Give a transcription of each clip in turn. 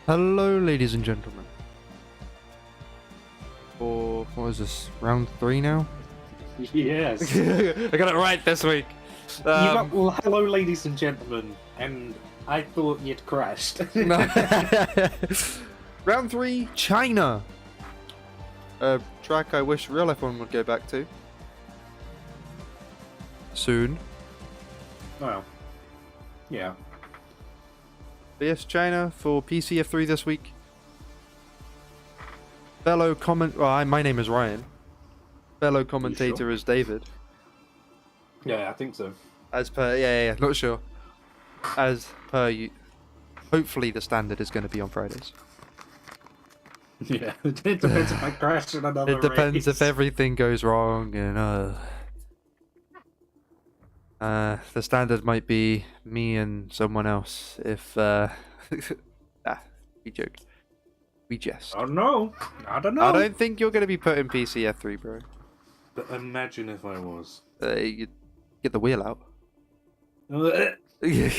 Hello, ladies and gentlemen. For what is this? Round 3 now? Yes. I got it right this week. Well, hello, ladies and gentlemen, and I thought you'd crashed. Round 3, China. A track I wish real F1 would go back to. Soon. Well, yeah. But yes, China for PC F3 this week. Fellow my name is Ryan. Fellow commentator sure? is David. Yeah, I think so. As per, yeah, not sure. As per you, hopefully the standard is going to be on Fridays. Yeah, it depends if I crash in another It depends race. if everything goes wrong, and the standard might be me and someone else. If we joke, we jest. Oh no, I don't know. I don't think you're going to be put in PC F3, bro. But imagine if I was. You get the wheel out. I'm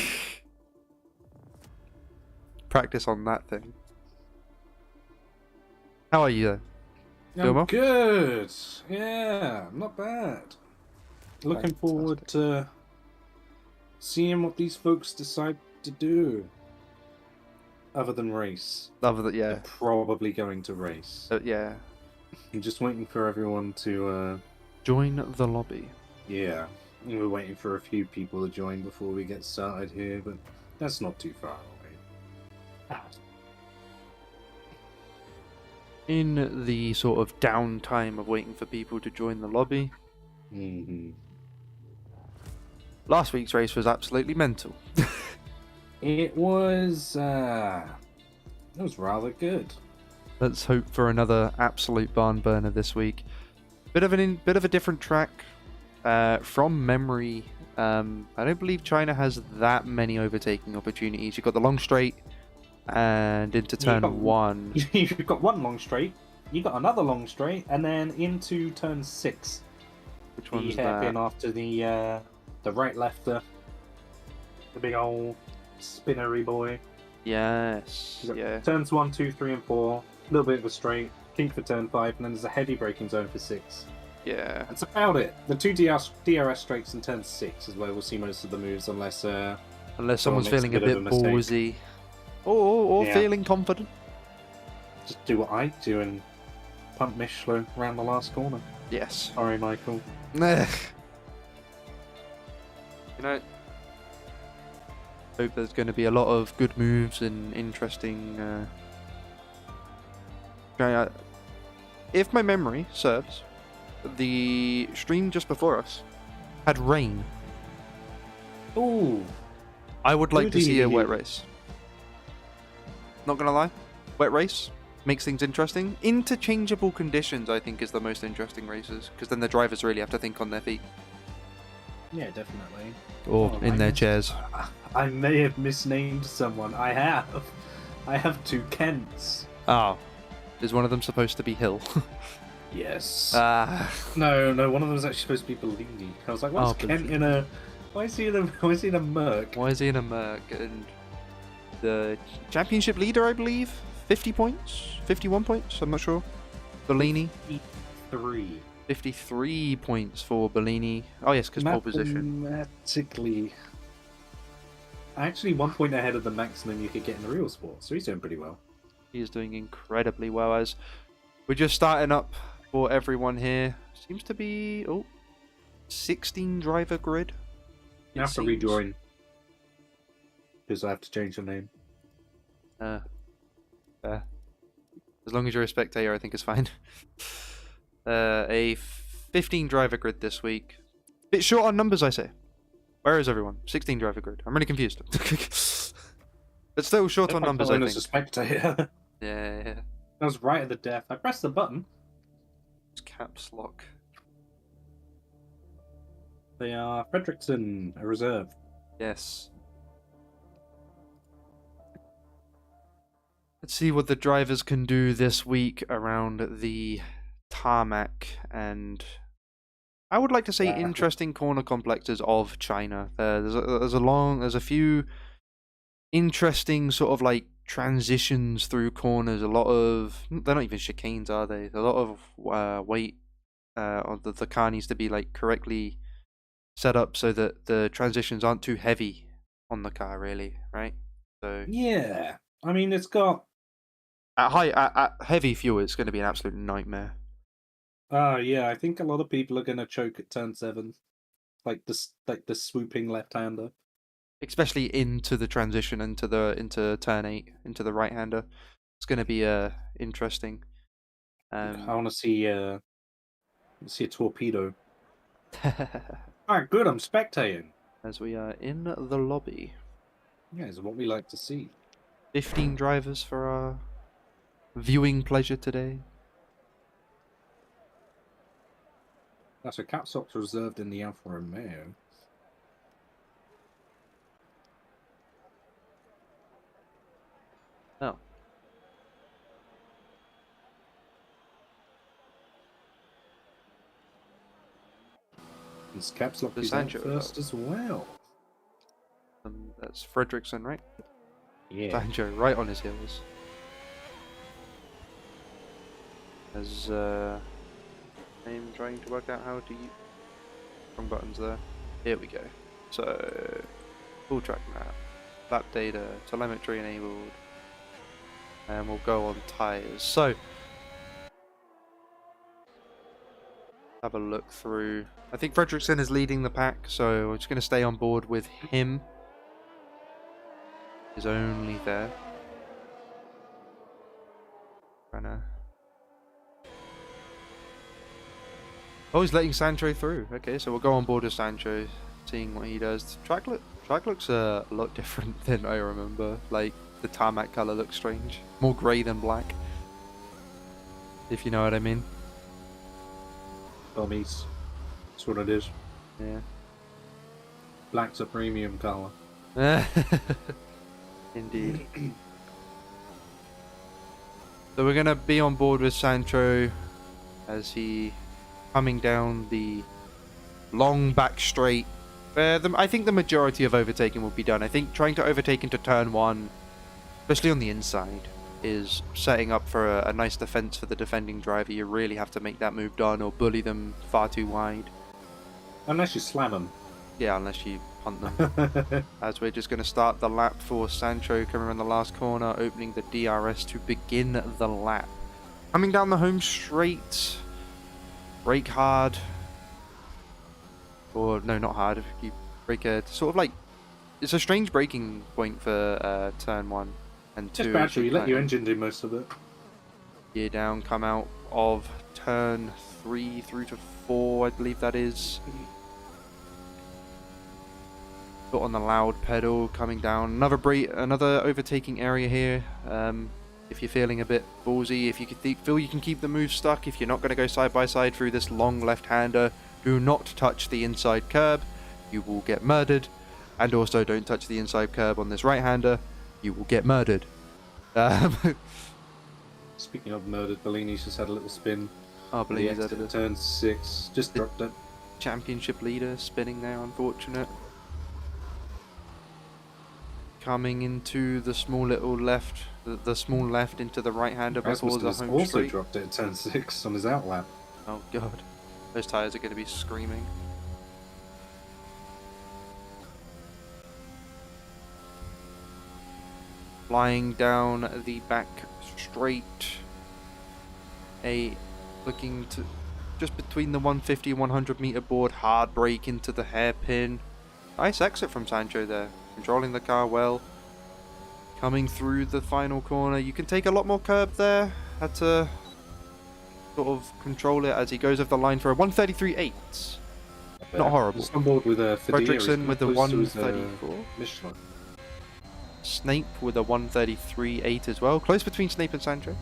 Practice on that thing. How are you though? Doing well? good. Yeah, not bad. Looking forward to seeing what these folks decide to do. Other than race. Other than, yeah. They're probably going to race. Yeah. I'm just waiting for everyone to, Join the lobby. yeah. We're waiting for a few people to join before we get started here, but that's not too far away. In the sort of downtime of waiting for people to join the lobby, last week's race was absolutely mental. It was rather good. Let's hope for another absolute barn burner this week. Bit of a different track. From memory, I don't believe China has that many overtaking opportunities. You've got the long straight and into turn 1. You've got one long straight, you got another long straight, and then into turn 6. Which one's the hairpin that? after the right lefter, the big old spinnery boy. Yes, yeah. Turns 1, 2, 3, and 4. A little bit of a straight. Kink for turn 5, and then there's a heavy braking zone for 6. Yeah. That's about it. The two DRS straights in turn 6 is where we'll see most of the moves, unless Someone's makes feeling a a bit bit of a ballsy. Or Yeah. feeling confident. just do what I do and pump Michelin around the last corner. Yes. Sorry, Michael. You know, hope there's going to be a lot of good moves and interesting. If my memory serves, the stream just before us had rain. Ooh. I would like to see a wet Goody. race. Not gonna lie, wet race makes things interesting. Interchangeable conditions, I think, is the most interesting races, because then the drivers really have to think on their feet. Yeah, definitely. Or Oh, in I their guess- chairs. I may have misnamed someone. I have. I have two Kents. Oh. Is one of them supposed to be Hill? Yes. Ah. No, one of them was actually supposed to be Bellini. I was like, why is Oh, Kent in a... Why is he in a Merc? Why is he in a Merc? And the championship leader, I believe? 50 points? 51 points? I'm not sure. Bellini? 3. 53 points for Bellini. Oh yes, because pole position. Mathematically... Actually, 1 point ahead of the maximum you could get in the real sport, so he's doing pretty well. He is doing incredibly well. As we're just starting up for everyone here. Seems to be 16 driver grid. You have to rejoin. Because I have to change the name. As long as you're a spectator, I think it's fine. A 15 driver grid this week. Bit short on numbers, I say. Where is everyone? 16 driver grid. I'm really confused. But still short on numbers, I As a think. spectator. Yeah. I was right at the death. I pressed the button. It's caps lock. They are Fredrickson, a reserve. Yes. Let's see what the drivers can do this week around the tarmac and I would like to say interesting corner complexes of China. There's a few interesting sort of like transitions through corners, a lot of... They're not even chicanes, are they? A lot of weight on the car needs to be like correctly set up so that the transitions aren't too heavy on the car, really, right? So Yeah, I mean, it's got... at heavy fuel, it's going to be an absolute nightmare. yeah, I think a lot of people are going to choke at turn 7. Like the swooping left-hander. Especially into the transition, into turn 8, into the right-hander. It's going to be interesting. I want to see a torpedo. Alright, good, I'm spectating. As we are in the lobby. Yeah, it's what we like to see. 15 drivers for our viewing pleasure today. That's a caps lock's reserved in the Alfa Romeo. Oh. His caps lock The is out Sancho first as well. That's Fredrickson, right? Yeah. Sancho right on his heels. As I'm trying to work out how to use wrong buttons there. Here we go. So full track map, lap data, telemetry enabled, and we'll go on tires. So have a look through. I think Fredrickson is leading the pack, so we're just going to stay on board with him. Is only there. Oh, he's letting Sancho through. Okay, so we'll go on board with Sancho, seeing what he does. Track looks a lot different than I remember. Like, the tarmac color looks strange. More grey than black. If you know what I mean. Bobbies. That's what it is. Yeah. Black's a premium color. Indeed. So we're going to be on board with Sancho as he coming down the long back straight. I think the majority of overtaking will be done. I think trying to overtake into turn 1, especially on the inside, is setting up for a nice defense for the defending driver. You really have to make that move done or bully them far too wide. Unless you slam them. Yeah, unless you punt them. As we're just going to start the lap for Sancho coming around the last corner, opening the DRS to begin the lap. Coming down the home straight, brake hard. Or, no, not hard. If you brake it, sort of like, it's a strange braking point for turn 1 and 2. Just battery, let your engine do most of it. Gear down, come out of turn 3 through to 4, I believe that is. Foot on the loud pedal, coming down. Another overtaking area here. If you're feeling a bit ballsy, if you feel you can keep the move stuck, if you're not going to go side by side through this long left-hander, do not touch the inside curb. You will get murdered. And also don't touch the inside curb on this right-hander. You will get murdered. Speaking of murdered, Bellini's just had a little spin. Oh, Bellini's had a turn 6. Just dropped it. Championship leader spinning there, unfortunate. Coming into the small little left, the small left into the right-hander before the home also straight. dropped it at turn 6 on his outlap. Oh god, those tyres are going to be screaming. Flying down the back straight. Looking to just between the 150 and 100 meter board, hard brake into the hairpin. Nice exit from Sancho there, controlling the car well. Coming through the final corner, you can take a lot more curb there. Had to sort of control it as he goes off the line for a 133.8. Not horrible. Just on board with a Fredrickson with the 134. Michelin. Snape with a 133.8 as well. Close between Snape and Sancho.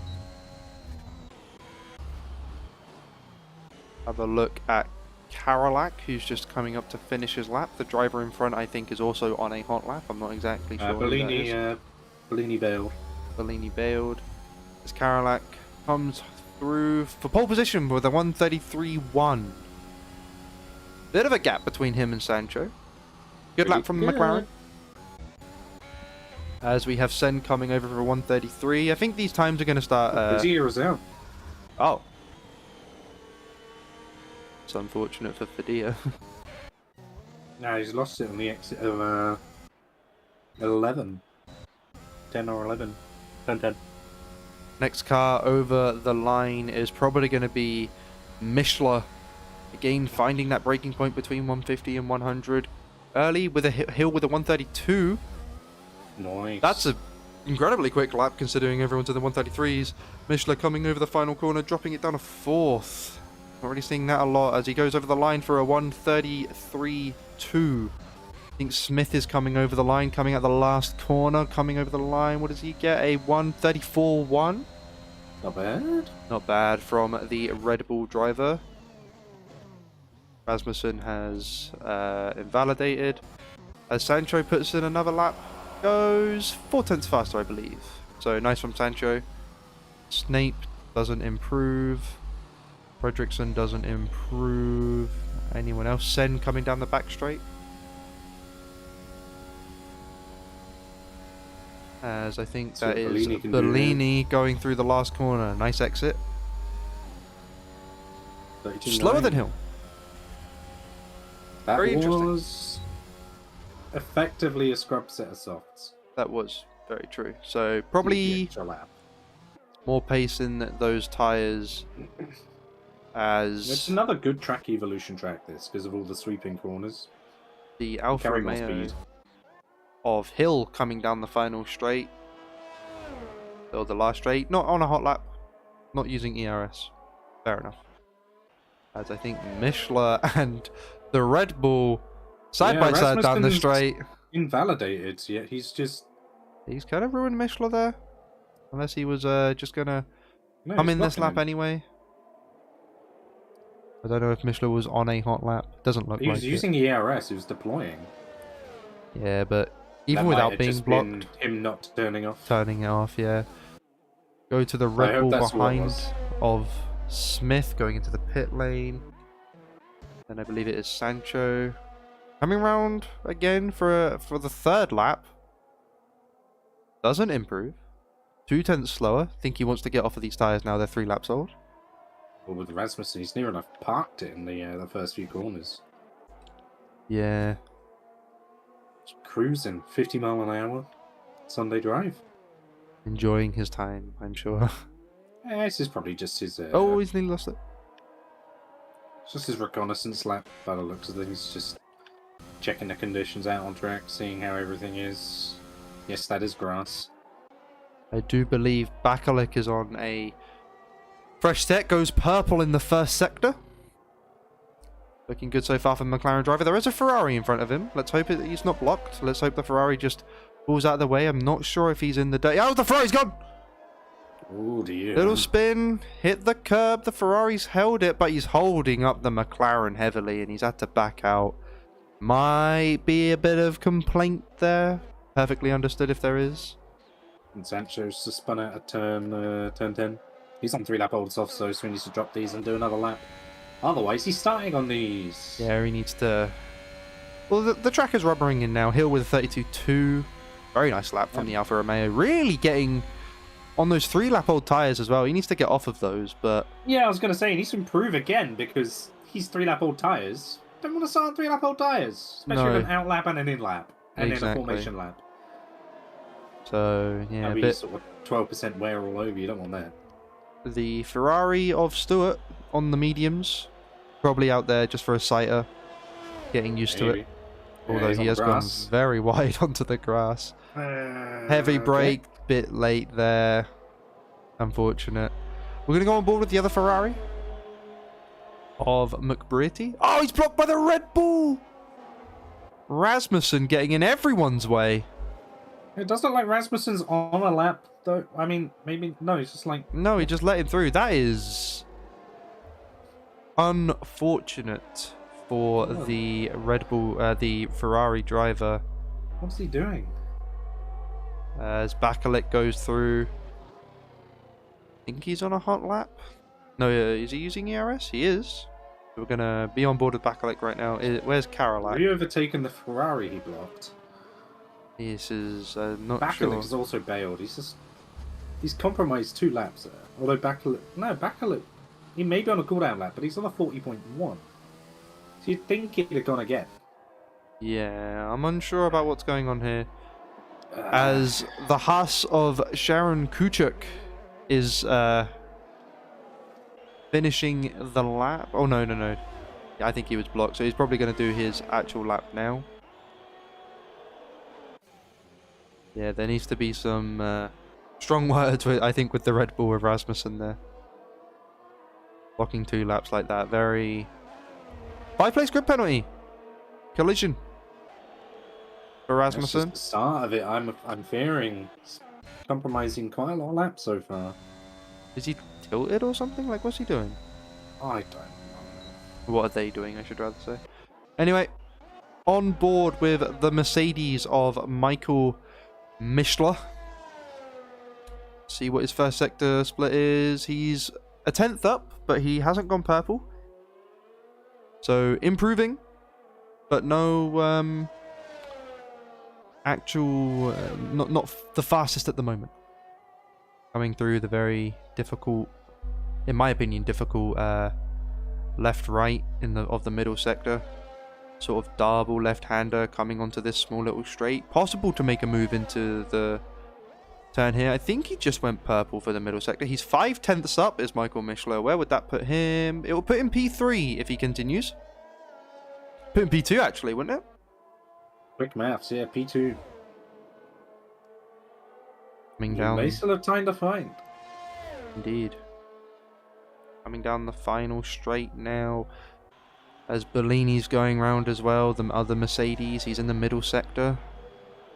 Have a look at Karolak, who's just coming up to finish his lap. The driver in front, I think, is also on a hot lap. I'm not exactly sure. Bellini bailed. Bellini bailed. As Karolak comes through for pole position with a 133.1. Bit of a gap between him and Sancho. Good lap from McLaren. As we have Sen coming over for 133. I think these times are going to start... Zero's out. Oh. It's unfortunate for Fadea. No, he's lost it on the exit of 11. 10 or 11. 10. Next car over the line is probably going to be Mishler. Again, finding that breaking point between 150 and 100. Early with a hill with a 132. Nice. That's an incredibly quick lap considering everyone's in the 133s. Mishler coming over the final corner, dropping it down to 4th. Not really seeing that a lot as he goes over the line for a 133.2. I think Smith is coming over the line, coming out the last corner, coming over the line. What does he get? A 134.1? Not bad. Not bad from the Red Bull driver. Rasmussen has invalidated. As Sancho puts in another lap, goes 4 tenths faster, I believe. So nice from Sancho. Snape doesn't improve. Fredrickson doesn't improve. Anyone else? Sen coming down the back straight. As I think that is Bellini going through the last corner. Nice exit. Slower than Hill. That Very interesting. was effectively a scrub set of softs. That was very true. So probably more pace in those tyres. As it's another good track evolution track, this, because of all the sweeping corners. The Alfa Romeo of Hill coming down the final straight. Or the last straight. Not on a hot lap. Not using ERS. Fair enough. As I think Mishler and the Red Bull side by side down the straight. Invalidated, yet he's just... He's kind of ruined Mishler there. Unless he was just going to come in this lap anyway. I don't know if Mishler was on a hot lap. Doesn't look like it. He was using ERS, he was deploying. Yeah, but even without being blocked. Him not turning off. Turning it off, yeah. Go to the Red Bull behind of Smith going into the pit lane. Then I believe it is Sancho. Coming round again for the 3rd lap. Doesn't improve. 2 tenths slower. Think he wants to get off of these tyres now they're 3 laps old. Well, with Rasmussen, he's near enough parked it in the first few corners. Yeah. Just cruising 50 mile an hour. Sunday drive. Enjoying his time, I'm sure. Yeah, this is probably just his... oh, he's nearly lost it. It's just his reconnaissance lap, by the looks of things. Just checking the conditions out on track, seeing how everything is. Yes, that is grass. I do believe Bakalik is on a fresh set, goes purple in the first sector. Looking good so far for the McLaren driver. There is a Ferrari in front of him. Let's hope he's not blocked. Let's hope the Ferrari just pulls out of the way. I'm not sure if he's in the day. Oh, the Ferrari's gone! Oh dear. Little spin, hit the curb. The Ferrari's held it, but he's holding up the McLaren heavily and he's had to back out. Might be a bit of complaint there. Perfectly understood if there is. And Sancho's just spun out of turn 10. He's on 3 lap old soft, so he needs to drop these and do another lap. Otherwise, he's starting on these. Yeah, he needs to... Well, the track is rubbering in now. Hill with a 32.2. Very nice lap from the Alfa Romeo. Really getting on those 3 lap old tyres as well. He needs to get off of those, but... Yeah, I was going to say, he needs to improve again, because he's 3 lap old tyres. Don't want to start on 3 lap old tyres. Especially with an out lap and an in lap. And then a formation lap. So, yeah, that'd be sort of 12% wear all over. You don't want that. The Ferrari of Stewart on the mediums. Probably out there just for a sighter. Getting used to it. Although he has gone very wide onto the grass. Heavy brake, bit late there. Unfortunate. We're going to go on board with the other Ferrari. Of McBrearty. Oh, he's blocked by the Red Bull! Rasmussen getting in everyone's way. It does look like Rasmussen's on a lap, though. I mean, maybe... No, he's just like... No, he just let him through. That is... unfortunate for the Red Bull, the Ferrari driver. What's he doing? As Bakalik goes through. I think he's on a hot lap. No, is he using ERS? He is. We're going to be on board with Bakalik right now. Where's Carol at? Have you overtaken the Ferrari he blocked? This is not Bakalik sure. is also bailed. He's compromised 2 laps there. Although Bakalik, he may be on a cooldown lap, but he's on a 40.1. So you'd think he'd have gone again. Yeah, I'm unsure about what's going on here. As the Haas of Sharon Kuchuk is finishing the lap. Oh, no. Yeah, I think he was blocked, so he's probably going to do his actual lap now. Yeah, there needs to be some strong words, I think, with the Red Bull of Rasmussen there. Blocking 2 laps like that. Very... 5-place grid penalty. Collision. For Rasmussen. That's just the start of it. I'm fearing compromising quite a lot of laps so far. Is he tilted or something? Like, what's he doing? I don't know. What are they doing, I should rather say. Anyway, on board with the Mercedes of Michael Mischler. See what his first sector split is. He's a 10th up, but he hasn't gone purple. So, improving, but no actual... not the fastest at the moment. Coming through the very difficult, in my opinion, difficult left-right of the middle sector. Sort of double left-hander coming onto this small little straight. Possible to make a move into the turn here. I think he just went purple for the middle sector. He's 5/10ths up is Michael Mischler. Where would that put him? It will put him P3 if he continues. Put him P2 actually, wouldn't it? Quick maths, yeah, P2. Coming You down. may still have time to find. Indeed. Coming down the final straight now. As Bellini's going round as well. The other Mercedes. He's in the middle sector.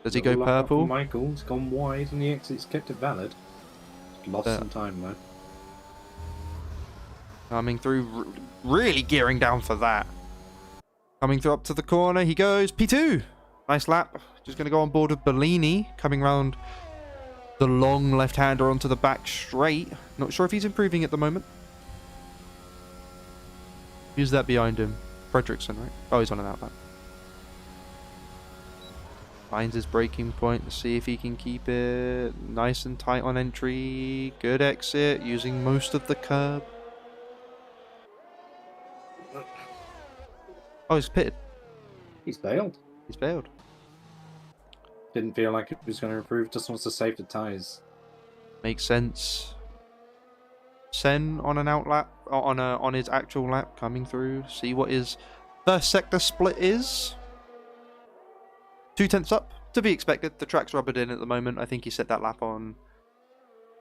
Does he go Little luck up purple? for Michael's gone wide and the exit's kept it valid. Lost some time though. Coming through. Really gearing down for that. Coming through up to the corner. He goes. P2. Nice lap. Just going to go on board with Bellini. Coming round the long left-hander onto the back straight. Not sure if he's improving at the moment. Who's that behind him? Fredrickson, right? Oh, he's on an outlap. Finds his braking point to see if he can keep it nice and tight on entry. Good exit, using most of the curb. Oh, he's pitted. He's bailed. He's bailed. Didn't feel like it was going to improve, just wants to save the tyres. Makes sense. Sen on an outlap, on his actual lap, coming through. See what his first sector split is. 2/10 up, to be expected. The track's rubbered in at the moment. I think he set that lap on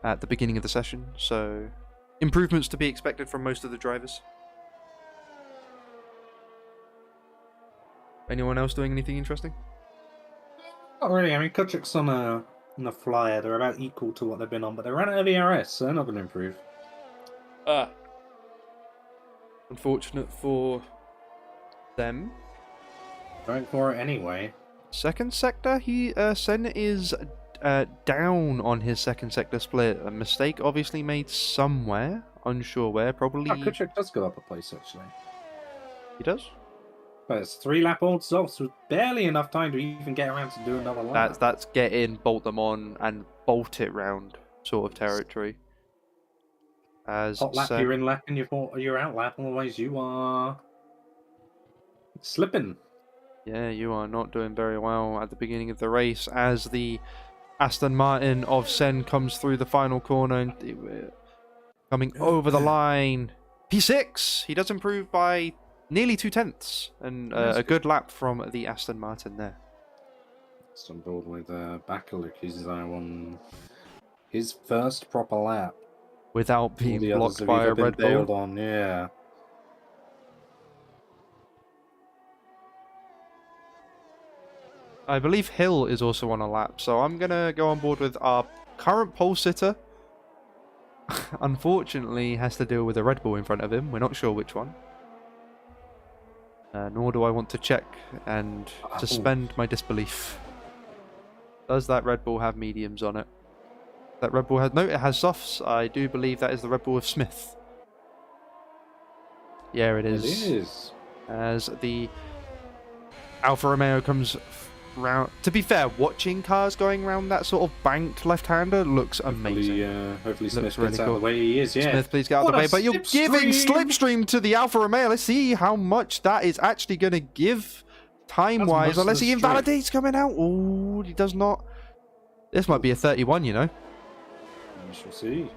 at the beginning of the session. So, improvements to be expected from most of the drivers. Anyone else doing anything interesting? Not really. I mean, Kuchuk's on a flyer. They're about equal to what they've been on, but they're running out of ERS, so they're not going to improve. Unfortunate for them. Going for it anyway. Second sector, Sen is down on his second sector split. A mistake obviously made somewhere. Unsure where. Probably. Oh, Kuchuk does go up a place, actually. He does? But it's 3-lap old stuff, so barely enough time to even get around to do another lap. That's get in, bolt them on, and bolt it round sort of territory. As Hot lap, you're in lap and you're out lap, otherwise you are slipping. Yeah, you are not doing very well at the beginning of the race as the Aston Martin of Sen comes through the final corner and coming over the line. P6! He does improve by nearly 2/10, and a good lap from the Aston Martin there. Just on board with Bakalik, who's on his first proper lap. Without being the others blocked have by either a been Red bailed Bull. on, yeah. I believe Hill is also on a lap, so I'm going to go on board with our current pole sitter. Unfortunately, has to deal with a Red Bull in front of him. We're not sure which one. Nor do I want to check and suspend my disbelief. Does that Red Bull have mediums on it? That Red Bull has... No, it has softs. I do believe that is the Red Bull of Smith. Yeah, it is. It is. As the Alfa Romeo comes round. To be fair, watching cars going around that sort of banked left-hander looks amazing. Hopefully Smith Looks gets really out cool. of the way he is, yeah. Smith, please get out of the way. But you're giving slipstream to the Alfa Romeo. Let's see how much that is actually going to give time-wise. Unless he invalidates coming out. Oh, he does not. This might be a 31, you know. We shall see.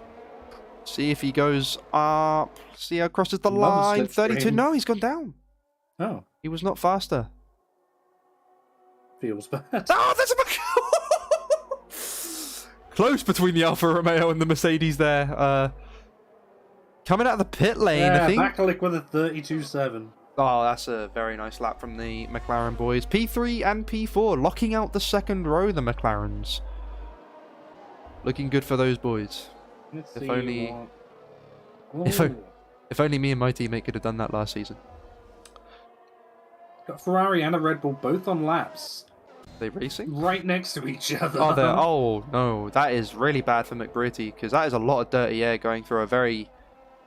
See if he goes up. See how crosses the line. 32. No, he's gone down. Oh. He was not faster. Feels bad. Oh, there's a close between the Alfa Romeo and the Mercedes there. Coming out of the pit lane, I think. Backlick with a 32.7. Oh, that's a very nice lap from the McLaren boys. P3 and P4 locking out the second row, the McLarens. Looking good for those boys. If only me and my teammate could have done that last season. Got Ferrari and a Red Bull both on laps. Are they racing? Right next to each other. Oh no, that is really bad for McBritty because that is a lot of dirty air going through a very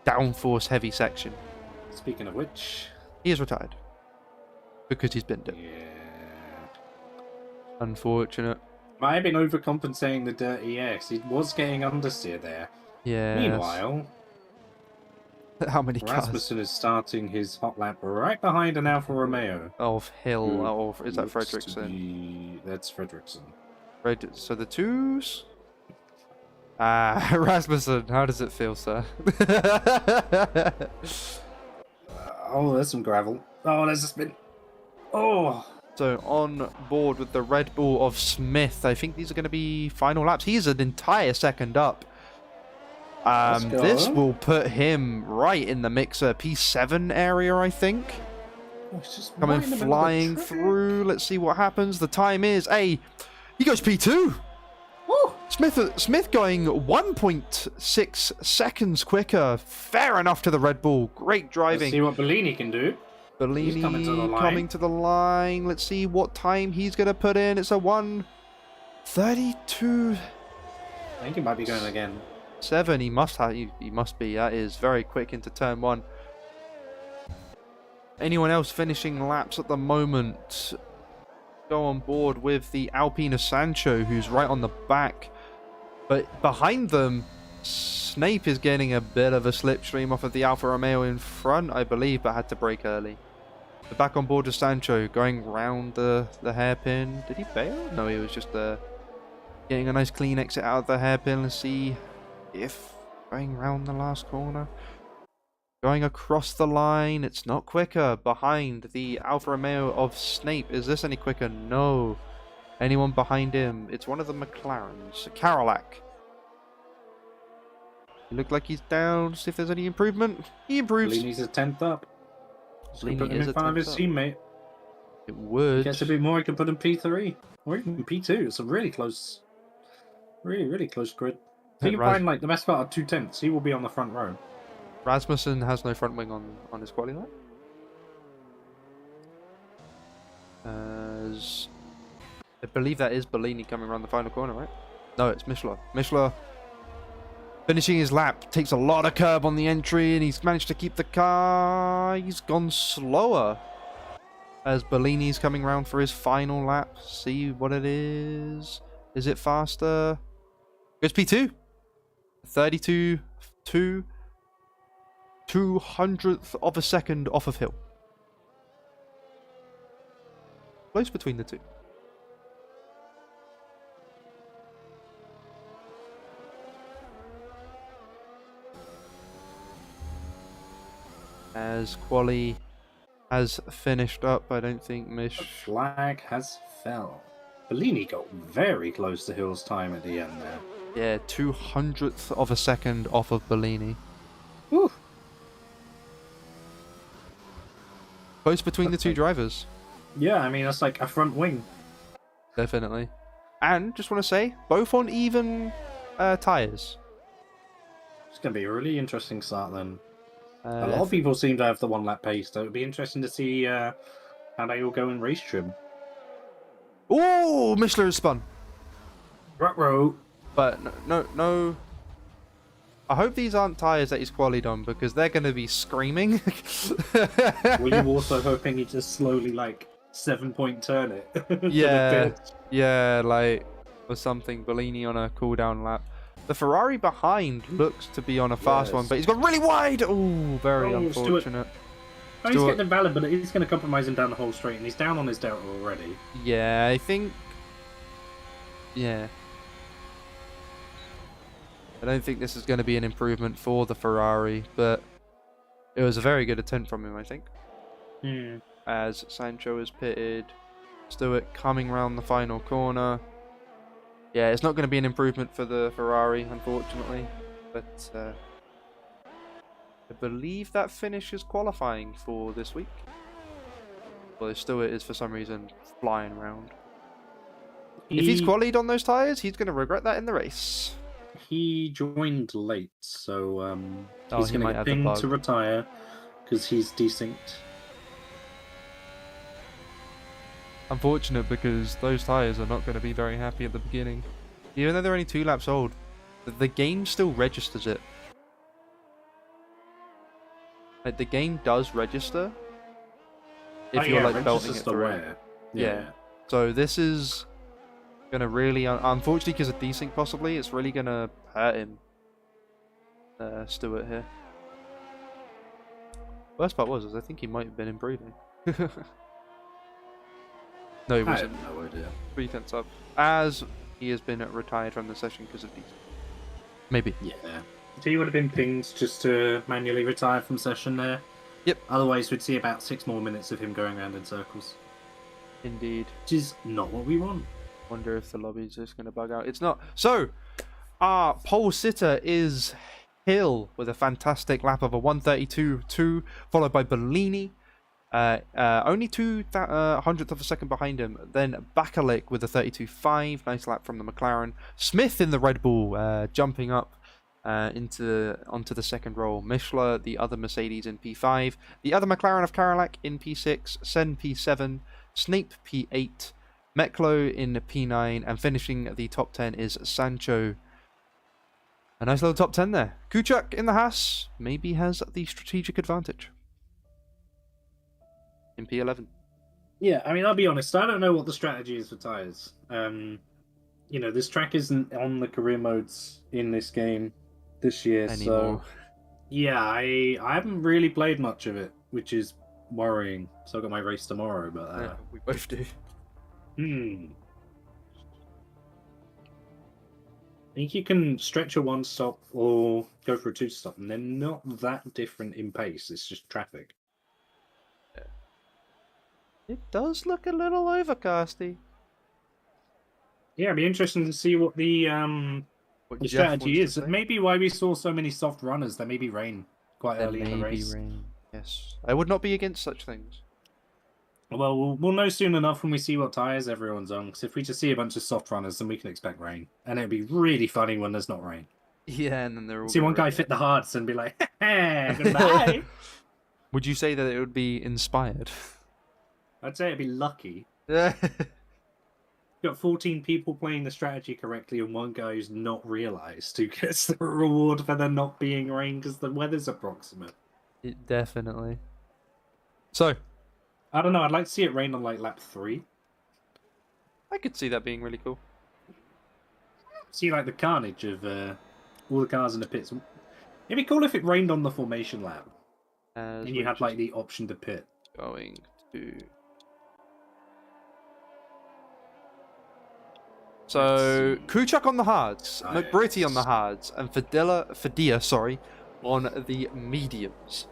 downforce heavy section. Speaking of which, he is retired because he's binned it. Yeah. Unfortunate. Might have been overcompensating the dirty air because he was getting understeer there. Yeah. Meanwhile, how many cars? Rasmussen is starting his hot lap right behind an Alfa Romeo. Of Hill. Oh, is that Fredrickson? That's Fredrickson. So the twos? Rasmussen, how does it feel, sir? Oh, there's some gravel. Oh, there's a spin. Oh. So on board with the Red Bull of Smith. I think these are going to be final laps. He's an entire second up. This will put him right in the mixer P7 area, I think. Coming flying through. Let's see what happens. The time is he goes P2. Woo! Smith going 1.6 seconds quicker. Fair enough to the Red Bull. Great driving. Let's see what Bellini can do. Bellini coming to the line. Let's see what time he's going to put in. It's a 1:32. I think he might be going again. 7. He must be. That is very quick into turn 1. Anyone else finishing laps at the moment? Go on board with the Alpine Sancho, who's right on the back. But behind them, Snape is getting a bit of a slipstream off of the Alfa Romeo in front, I believe, but had to brake early. But back on board with Sancho, going round the hairpin. Did he bail? No, he was just getting a nice clean exit out of the hairpin. Let's see if going round the last corner. Going across the line, it's not quicker. Behind the Alfa Romeo of Snape. Is this any quicker? No. Anyone behind him? It's one of the McLarens. Karolak. He looked like he's down. See if there's any improvement. He improves. Bellini's a 10th up. Bellini put him in front of his teammate. It would. He gets a bit more, he can put him P3. Or even P2. It's a really close, really close grid. If he can find like the best part of 2/10, he will be on the front row. Rasmussen has no front wing on his quali line. I believe that is Bellini coming around the final corner, right? No, it's Mishler. Mishler finishing his lap. Takes a lot of curb on the entry, and he's managed to keep the car. He's gone slower as Bellini's coming around for his final lap. See what it is. Is it faster? Goes P2. 32, 2/200th of a second off of Hill. Close between the two. As quali has finished up, I don't think The flag has fell. Bellini got very close to Hill's time at the end there. Yeah, 2/100th of a second off of Bellini. Whew. Close between the two drivers. Yeah, I mean, that's like a front wing. Definitely. And, just want to say, both on even tyres. It's going to be a really interesting start then. A lot Uh, of people seem to have the one lap pace, so it would be interesting to see how they all go in race trim. oh, Mishler has spun. Ruh-roh. But no. I hope these aren't tyres that he's qualied on because they're going to be screaming. Were you also hoping he just slowly, like, 7-point turn it to the Yeah, pitch. yeah, like or something. Bellini on a cooldown lap. The Ferrari behind looks to be on a fast one, Yes. but he's gone really wide. Oh, very Oh, Stewart. unfortunate. Oh, he's Stewart, getting invalid, but he's going to compromise him down the whole straight, and he's down on his delta already. yeah, I think. Yeah. I don't think this is going to be an improvement for the Ferrari, but it was a very good attempt from him, I think. As Sancho is pitted, Stewart coming round the final corner. Yeah, it's not going to be an improvement for the Ferrari, unfortunately, but I believe that finish is qualifying for this week. Well, Stewart is for some reason flying around. If he's qualied on those tyres, he's going to regret that in the race. He joined late, so Oh, he's he going to might get have the pinged bug. to retire because he's desynced. Unfortunate because those tyres are not going to be very happy at the beginning. Even though they're only 2 laps old, the game still registers it. Like, the game does register if you're like belting it through. Yeah. So this is gonna really, unfortunately, because of desync possibly, it's really gonna hurt him. Stewart here. Worst part was, I think he might have been improving. No, he I wasn't. have no idea. 3 tenths up, as he has been retired from the session because of desync. Maybe. Yeah. So he would have been pinged just to manually retire from session there. Yep. Otherwise, we'd see about 6 more minutes of him going around in circles. Indeed. Which is not what we want. Wonder if the lobby's just going to bug out. It's not. So, our pole sitter is Hill with a fantastic lap of a 132.2, followed by Bellini. Only 0.02 of a second behind him. Then Bakalik with a 32.5. Nice lap from the McLaren. Smith in the Red Bull, jumping up onto the second row. Mishler, the other Mercedes, in P5. The other McLaren of Karalak in P6. Sen P7. Snape P8. Meklo in P9, and finishing the top 10 is Sancho. A nice little top 10 there. Kuchuk in the Haas maybe has the strategic advantage in P11. Yeah, I mean, I'll be honest, I don't know what the strategy is for tyres. This track isn't on the career modes in this game this year, Anymore. so yeah, I haven't really played much of it, which is worrying. So I've got my race tomorrow, but Yeah, we both do. I think you can stretch a 1-stop or go for a 2-stop, and they're not that different in pace. It's just traffic. Yeah. It does look a little overcasty. Yeah, it'd be interesting to see what the strategy is. Maybe why we saw so many soft runners. There may be rain quite early in the race. Rain. Yes, I would not be against such things. Well, we'll know soon enough when we see what tyres everyone's on. Because if we just see a bunch of soft runners, then we can expect rain. And it'd be really funny when there's not rain. Yeah, and then they're all see one guy fit the hards and be like, goodbye. Would you say that it would be inspired? I'd say it'd be lucky. Yeah. Got 14 people playing the strategy correctly and one guy who's not realised who gets the reward for there not being rain because the weather's approximate. It definitely. So, I don't know, I'd like to see it rain on like lap 3. I could see that being really cool. See like the carnage of all the cars in the pits. It'd be cool if it rained on the formation lap. And you had like the option to pit. Going to... So, Kuchuk on the hards, McBritty on the hards, and Fadilla, on the mediums.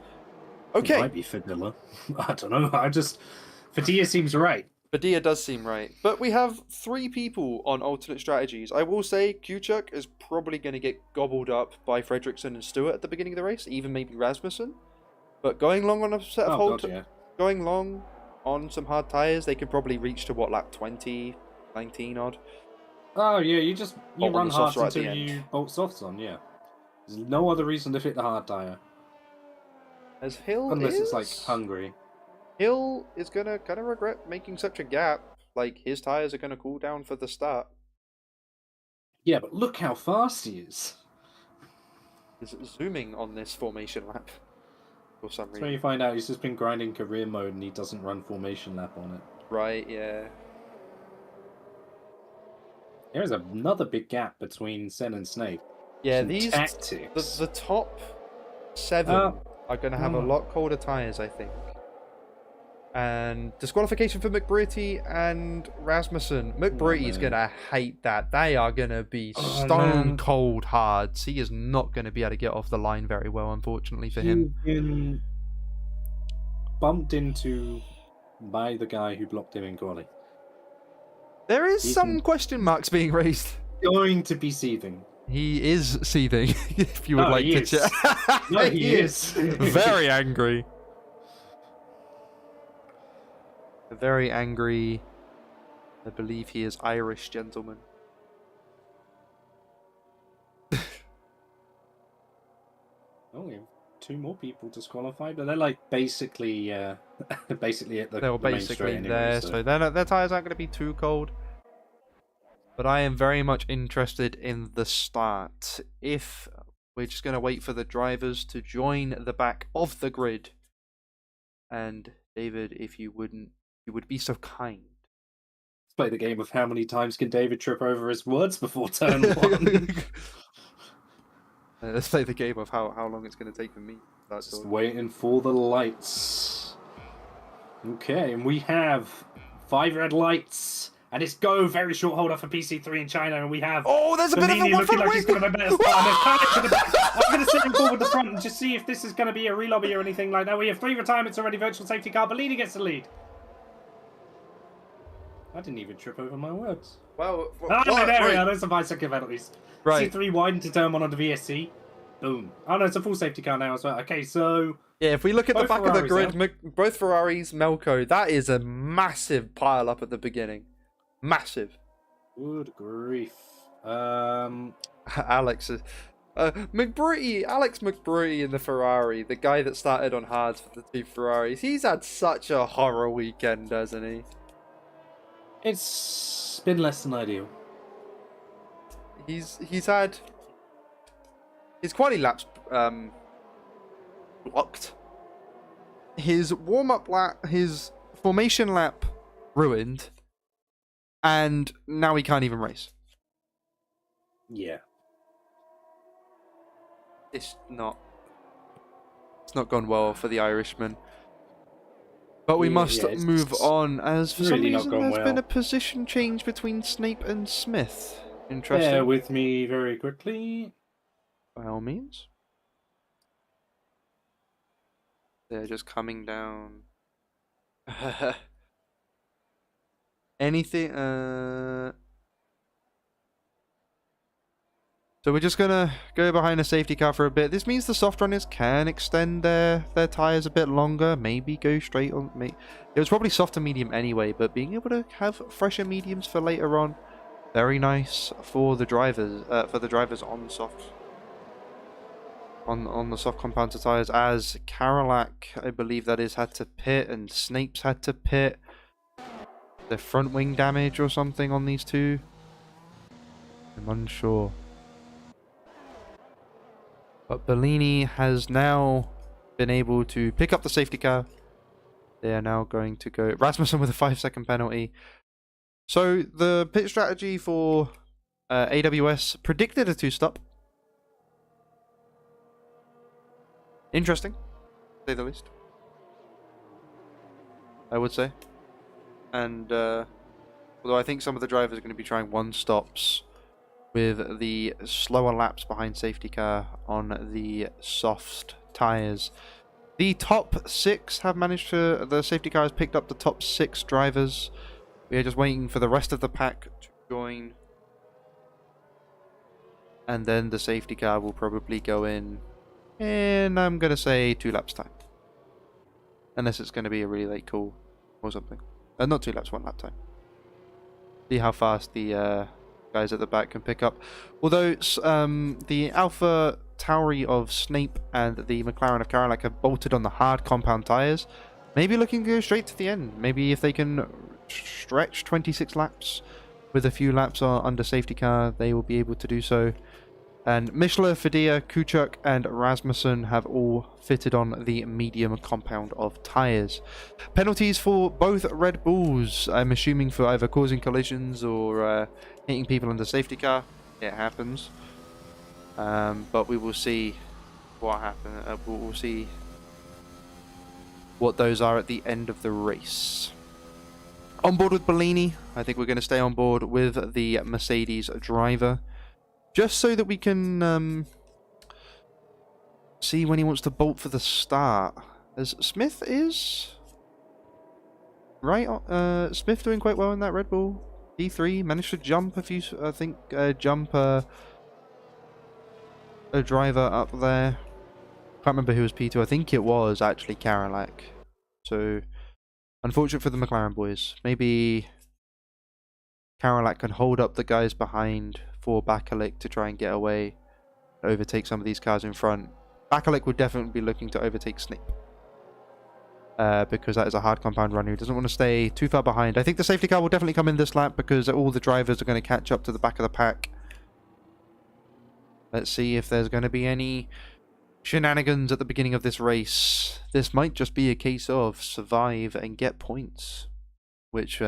Okay. It might be Fadilla. I don't know. Fadilla seems right. Fadilla does seem right. But we have 3 people on alternate strategies. I will say Kuchuk is probably going to get gobbled up by Fredrickson and Stewart at the beginning of the race, even maybe Rasmussen. But going long on a set of going long on some hard tyres, they could probably reach to what, lap 20, 19 odd. Oh yeah, you run hard until you bolt softs on, yeah. There's no other reason to fit the hard tyre. As Hill Unless it's like Hungary. Hill is gonna kind of regret making such a gap. Like, his tyres are gonna cool down for the start. Yeah, but look how fast he is. He's zooming on this formation lap for some reason. So you find out he's just been grinding career mode and he doesn't run formation lap on it. Right, yeah. There's another big gap between Sen and Snape. Yeah, Some these tactics. the top 7 are going to have a lot colder tires, I think. And disqualification for McBritty and Rasmussen. McBritty's going to hate that. They are going to be stone cold hards. He is not going to be able to get off the line very well, unfortunately for him. Been bumped into by the guy who blocked him in quali. There is some question marks being raised. Going to be seething. He is seething, if you would like to check. No, he is. Very angry. A very angry, I believe he is Irish gentleman. Oh, we have 2 more people disqualified, but they're like basically basically at the They're main basically straight anyway, there, so their tires aren't going to be too cold. But I am very much interested in the start. If we're just going to wait for the drivers to join the back of the grid. And David, if you would be so kind. Let's play the game of how many times can David trip over his words before turn 1. Let's play the game of how long it's going to take for me. That's just waiting for the lights. Okay, and we have 5 red lights. And it's go, very short hold off for PC3 in China, and we have... Oh, there's a bit of a one looking like he's going to have a better start. I'm going to sit him forward the front and just see if this is going to be a relobby or anything like that. We have 3 retirements already, virtual safety car. Bellini gets the lead. I didn't even trip over my words. Well, no, there we are. There's some 5-second penalties. Right. C3 widen to turn 1 onto VSC. Boom. Oh, no, it's a full safety car now as well. Okay, so... Yeah, if we look at the back of the grid, both Ferraris, Melco, that is a massive pile up at the beginning. Massive. Good grief. Alex is... Alex McBritty in the Ferrari, the guy that started on hards for the 2 Ferraris, he's had such a horror weekend, hasn't he? It's been less than ideal. He's had his quali laps blocked. His warm-up lap, his formation lap ruined. And now he can't even race. Yeah. It's not gone well for the Irishman. But we must move on, as for some reason there's been a position change between Snape and Smith. Interesting. Bear with me very quickly. By all means. They're just coming down. Anything, so we're just gonna go behind a safety car for a bit. This means the soft runners can extend their tires a bit longer, maybe go straight on. It was probably soft to medium anyway, but being able to have fresher mediums for later on, very nice for the drivers. On soft, on the soft compound tires. As Karolak, I believe that is, had to pit, and Snape's had to pit. The front wing damage or something on these 2. I'm unsure. But Bellini has now been able to pick up the safety car. They are now going to go... Rasmussen with a 5-second penalty. So the pit strategy for AWS predicted a 2-stop. Interesting, to say the least. I would say. And although I think some of the drivers are going to be trying 1-stops with the slower laps behind safety car on the soft tires. The top 6 have managed to... The safety car has picked up the top 6 drivers. We are just waiting for the rest of the pack to join. And then the safety car will probably go in I'm going to say 2 laps time. Unless it's going to be a really late call or something. Not 2 laps, 1 lap time. See how fast the guys at the back can pick up. Although the Alpha Tauri of Snape and the McLaren of Karolak have bolted on the hard compound tyres. Maybe looking to go straight to the end. Maybe if they can stretch 26 laps with a few laps under safety car, they will be able to do so. And Mishler, Fedea, Kuchuk, and Rasmussen have all fitted on the medium compound of tyres. Penalties for both Red Bulls, I'm assuming for either causing collisions or hitting people in the safety car. It happens. But we will see what happens. We'll see what those are at the end of the race. On board with Bellini, I think we're going to stay on board with the Mercedes driver. Just so that we can see when he wants to bolt for the start. As Smith is... Right? Smith doing quite well in that Red Bull. P3 managed to jump a few... I think jump a driver up there. Can't remember who was P2. I think it was actually Karalak. So, unfortunate for the McLaren boys. Maybe Karalak can hold up the guys behind for Bakalik to try and get away, overtake some of these cars in front. Bakalik would definitely be looking to overtake Snape. Because that is a hard compound runner who doesn't want to stay too far behind. I think the safety car will definitely come in this lap because all the drivers are going to catch up to the back of the pack. Let's see if there's going to be any shenanigans at the beginning of this race. This might just be a case of survive and get points. Which,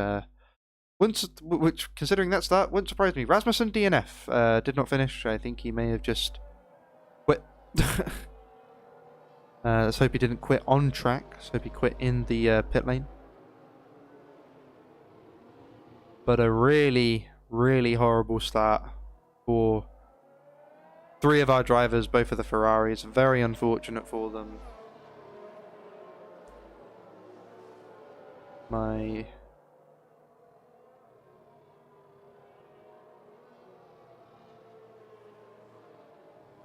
considering that start, wouldn't surprise me. Rasmussen DNF did not finish. I think he may have just quit. Let's hope he didn't quit on track. Let's hope he quit in the pit lane. But a really, really horrible start for 3 of our drivers, both of the Ferraris. Very unfortunate for them.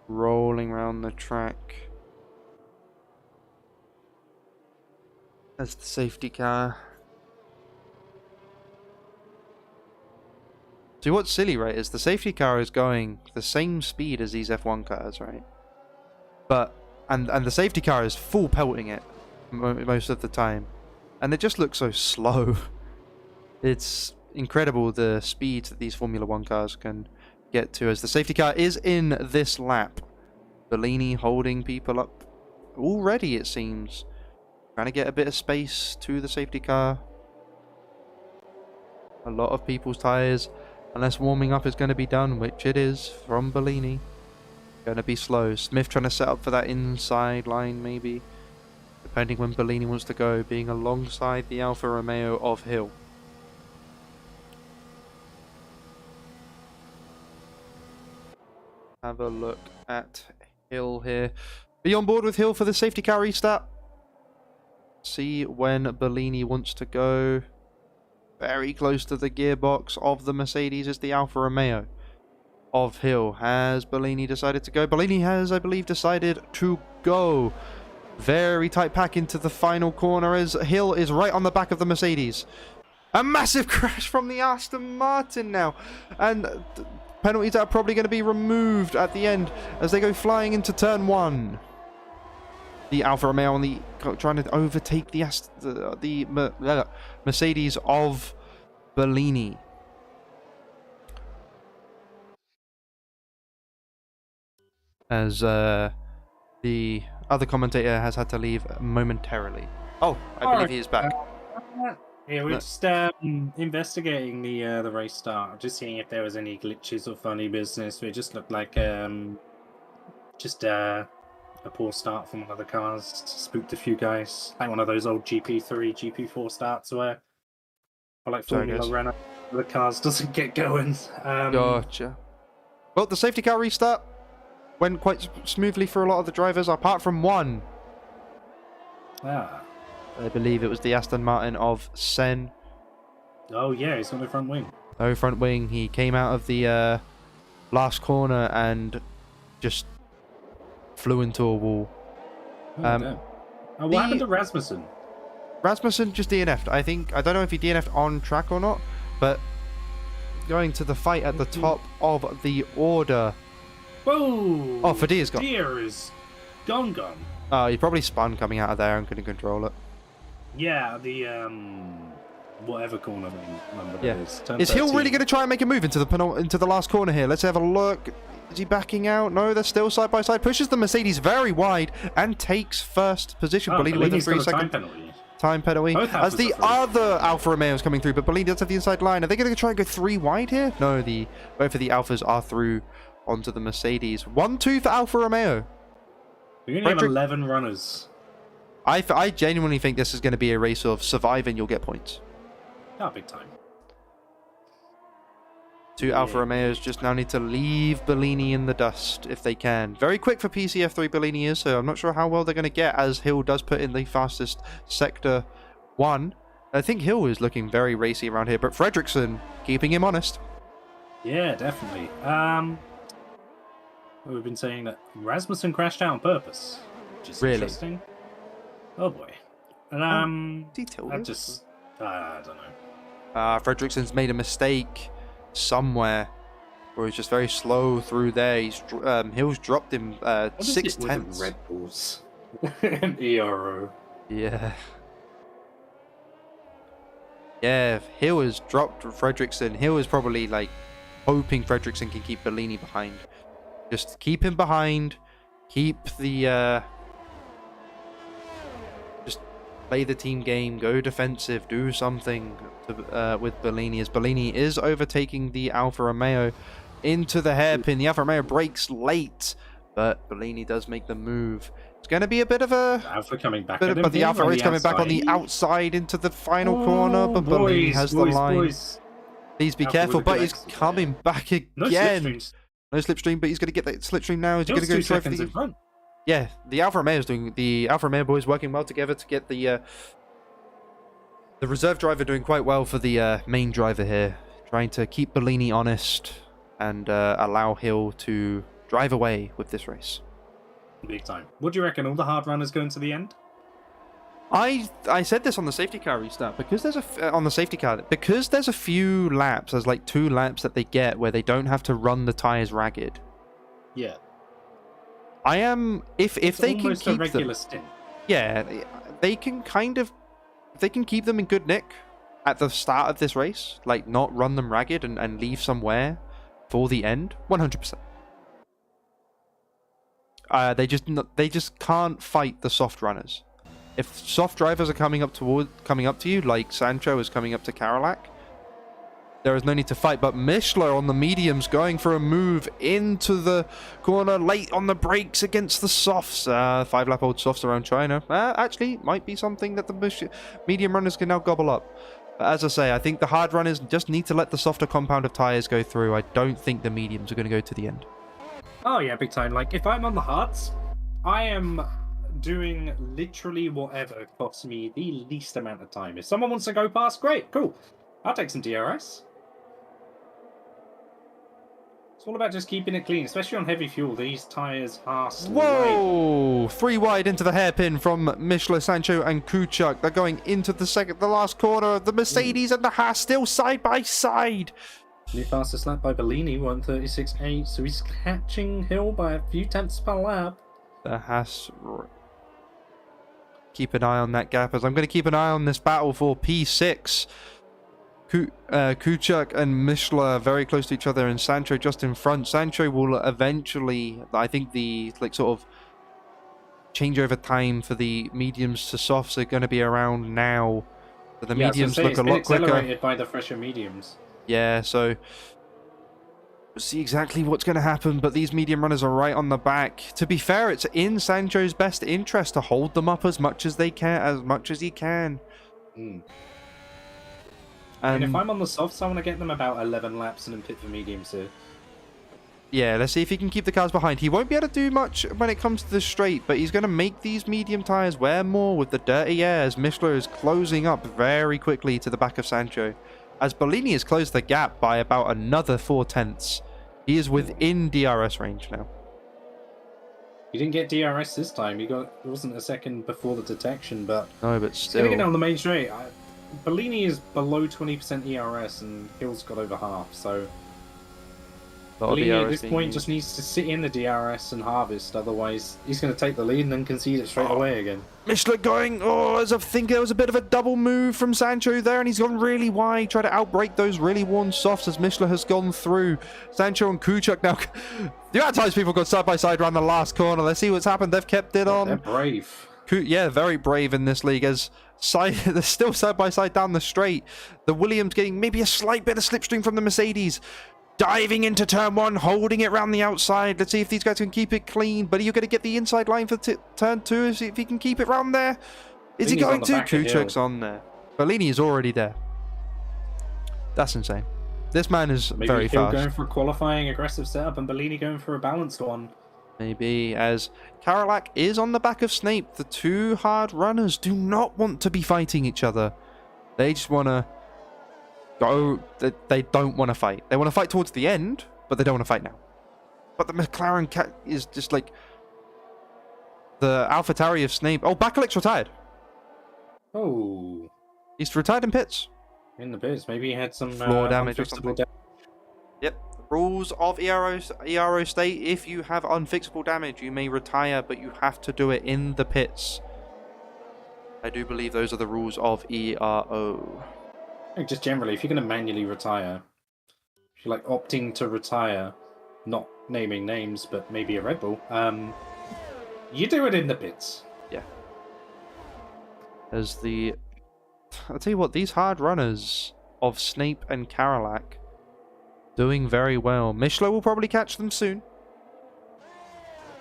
Rolling around the track. That's the safety car. See, what's silly, right, is the safety car is going the same speed as these F1 cars, right? But, and the safety car is full pelting it most of the time. And it just looks so slow. It's incredible the speed that these Formula 1 cars can get to, as the safety car is in this lap. Bellini holding people up already, it seems. Trying to get a bit of space to the safety car. A lot of people's tyres, unless warming up is going to be done, which it is from Bellini. Going to be slow. Smith trying to set up for that inside line, maybe. Depending when Bellini wants to go, being alongside the Alfa Romeo of Hill. Have a look at Hill here. Be on board with Hill for the safety car restart. See when Bellini wants to go. Very close to the gearbox of the Mercedes is the Alfa Romeo of Hill. Has Bellini decided to go? Bellini has, I believe, decided to go. Very tight pack into the final corner as Hill is right on the back of the Mercedes. A massive crash from the Aston Martin now. And penalties are probably going to be removed at the end as they go flying into turn 1. The Alfa Romeo on the trying to overtake the Mercedes of Bellini. As the other commentator has had to leave momentarily. Oh, I believe he is back. Yeah, we're just investigating the race start, just seeing if there was any glitches or funny business. It just looked like just a poor start from one of the cars. Spooked a few guys, like one of those old GP3, GP4 starts where, or like Formula Renault, the cars doesn't get going. Gotcha. Well, the safety car restart went quite smoothly for a lot of the drivers, apart from one. Ah. I believe it was the Aston Martin of Sen. Oh yeah, he's on the front wing. No front wing. He came out of the last corner and just flew into a wall. What happened to Rasmussen? Rasmussen just DNF'd. I don't know if he DNF'd on track or not, but going to the fight at the top of the order. Whoa! Oh, Fadea's gone. Fadea is gone. Oh, he probably spun coming out of there and couldn't control it. Yeah, the whatever corner number that is. Is Hill really going to try and make a move into the last corner here? Let's have a look. Is he backing out? No, they're still side by side. Pushes the Mercedes very wide and takes first position. Oh, Bellini with a Bellini's got 3 a second time penalty. time penalty. Both As Alphas the are through. other Alfa Romeo's coming through, but Bellini does have the inside line. Are they going to try and go 3 wide here? No, both of the Alphas are through onto the Mercedes. 1-2 for Alfa Romeo. We only have Frederick- 11 runners. I genuinely think this is going to be a race of survive and you'll get points. Not big time. 2 Alfa Romeos just now need to leave Bellini in the dust if they can. Very quick for PC F3 Bellini is, so I'm not sure how well they're going to get, as Hill does put in the fastest sector 1. I think Hill is looking very racy around here, but Fredrickson keeping him honest. Yeah, definitely. We've been saying that Rasmussen crashed out on purpose, which is Really? interesting. Oh boy. And Detail. I just, I don't know. Fredrickson's made a mistake somewhere, or he's just very slow through there. Hill's dropped him What is 6 it with tenths. Red Bulls and Ero? Yeah. Yeah, Hill has dropped Fredrickson. Hill is probably like hoping Fredrickson can keep Bellini behind. Just keep him behind. Keep the just play the team game. Go defensive. Do something with Bellini, as Bellini is overtaking the Alfa Romeo into the hairpin. The Alfa Romeo breaks late, but Bellini does make the move. It's going to be a bit of a Alpha coming back. but the Alfa Romeo is coming back on the outside into the final corner, but Bellini has the line. Please be Alpha careful, with a but good he's exit, coming back No again. slipstreams. No slipstream, but he's going to get that slipstream now. Is he going to go Hill's 2 try for seconds in the... front. Yeah, the Alfa Romeo boys working well together to get the reserve driver doing quite well for the main driver here, trying to keep Bellini honest and allow Hill to drive away with this race. Big time. What do you reckon? All the hard runners going to the end? I said this on the safety car restart because there's a few laps. There's like 2 laps that they get where they don't have to run the tires ragged. Yeah. I am if they can Almost a keep regular them. stint. Yeah, they can kind of, if they can keep them in good nick at the start of this race, like not run them ragged and leave somewhere for the end, 100%. They just can't fight the soft runners. If soft drivers are coming up to you, like Sancho is coming up to Karolak, there is no need to fight. But Mishler on the mediums going for a move into the corner, late on the brakes against the softs. 5-lap-old softs around China. Actually, might be something that the medium runners can now gobble up. But as I say, I think the hard runners just need to let the softer compound of tyres go through. I don't think the mediums are going to go to the end. Oh yeah, big time. Like, if I'm on the hards, I am doing literally whatever costs me the least amount of time. If someone wants to go past, great, cool. I'll take some DRS. It's all about just keeping it clean, especially on heavy fuel. These tires are slow. Whoa! 3 wide into the hairpin from Mishler, Sancho, and Kuchuk. They're going into the last corner. The Mercedes and the Haas still side by side. New fastest lap by Bellini, 1:36.8, so he's catching Hill by a few tenths per lap. The Haas. Keep an eye on that gap, as I'm going to keep an eye on this battle for P6. Kuchuk and Mishler very close to each other, and Sancho just in front. Sancho will eventually, I think the sort of changeover time for the mediums to softs are going to be around now. So the mediums look a lot quicker. Accelerated by the fresher mediums. Yeah, so we'll see exactly what's going to happen, but these medium runners are right on the back. To be fair, it's in Sancho's best interest to hold them up as much as he can. And if I'm on the softs, I want to get them about 11 laps and then pit for mediums here. Yeah, let's see if he can keep the cars behind. He won't be able to do much when it comes to the straight, but he's going to make these medium tyres wear more with the dirty air, as Mishler is closing up very quickly to the back of Sancho. As Bellini has closed the gap by about another 4 tenths. He is within DRS range now. You didn't get DRS this time. It wasn't a second before the detection, but No, but it's going to get still. down the main straight. Bellini is below 20% ERS and Hill's got over half, so Bellini at this point just needs to sit in the DRS and harvest, otherwise he's going to take the lead and then concede it straight away again. Mishler going, as I think there was a bit of a double move from Sancho there, and he's gone really wide, try to outbrake those really worn softs as Mishler has gone through. Sancho and Kuchuk now. The amount of times people got side by side around the last corner. Let's see what's happened. They've kept it on. They're brave. Yeah, very brave in this league as they're still side by side down the straight. The Williams getting maybe a slight bit of slipstream from the Mercedes. Diving into turn one, holding it around the outside. Let's see if these guys can keep it clean. But are you going to get the inside line for turn two? See if he can keep it round there. Is he going to? Kuchuk's on there. Bellini is already there. That's insane. This man is very fast. Maybe going for a qualifying aggressive setup and Bellini going for a balanced one. Maybe, as Karalak is on the back of Snape. The two hard runners do not want to be fighting each other. They just want to go. They don't want to fight. They want to fight towards the end, but they don't want to fight now. But the McLaren cat is just like the AlphaTauri of Snape. Oh, Bakalik's retired. Oh. He's retired in pits. In the pits. Maybe he had some floor damage or something. Yep. Rules of ERO state, if you have unfixable damage, you may retire, but you have to do it in the pits. I do believe those are the rules of ERO. Just generally, if you're going to manually retire, if you're like opting to retire, not naming names, but maybe a Red Bull, you do it in the pits. Yeah. I'll tell you what, these hard runners of Snape and Karalak doing very well. Mishlo will probably catch them soon.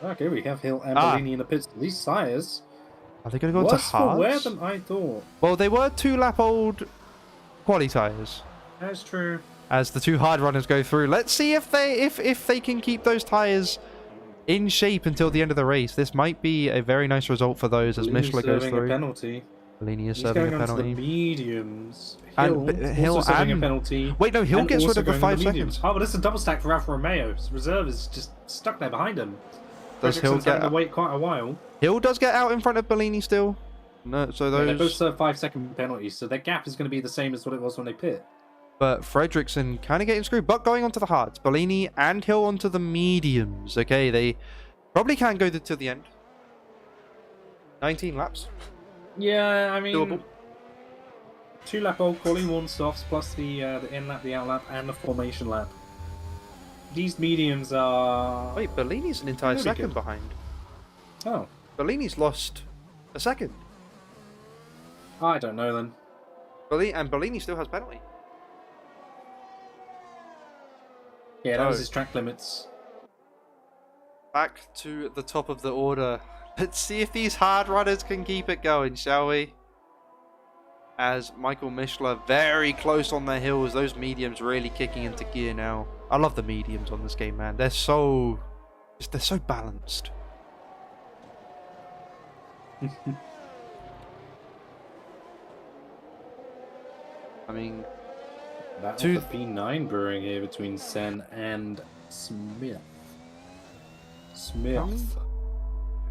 Okay, we have Hill and Bellini in the pits. These sires are they going to go into hards? Worse for wear than I thought. Well, they were 2-lap-old quali tires. That's true. As the two hard runners go through, let's see if they can keep those tires in shape until the end of the race. This might be a very nice result for those as Mishler goes through. A penalty. Bellini is serving a penalty. The mediums. Hill also serving a penalty. Wait, no, Hill gets rid of the 5 seconds. Oh, but it's a double stack for Alfa Romeo. His reserve is just stuck there behind him. Does Hill get to wait quite a while? Hill does get out in front of Bellini still. No, so those. Yeah, they both serve 5-second penalties, so their gap is going to be the same as what it was when they pit. But Fredrickson kind of getting screwed, but going onto the hards. Bellini and Hill onto the mediums. Okay, they probably can't go to the end. 19 laps. Yeah, I mean, doable. 2-lap old quali, 1 softs, plus the in lap, the out lap, and the formation lap. These mediums are. Wait, Bellini's an entire second behind. Oh, Bellini's lost a second. I don't know then. Bellini still has penalty. Yeah, that was his track limits. Back to the top of the order. Let's see if these hard runners can keep it going, shall we? As Michael Mishler very close on the hills. Those mediums really kicking into gear now. I love the mediums on this game, man. They're so balanced. I mean, that's the P9 brewing here between Sen and Smith.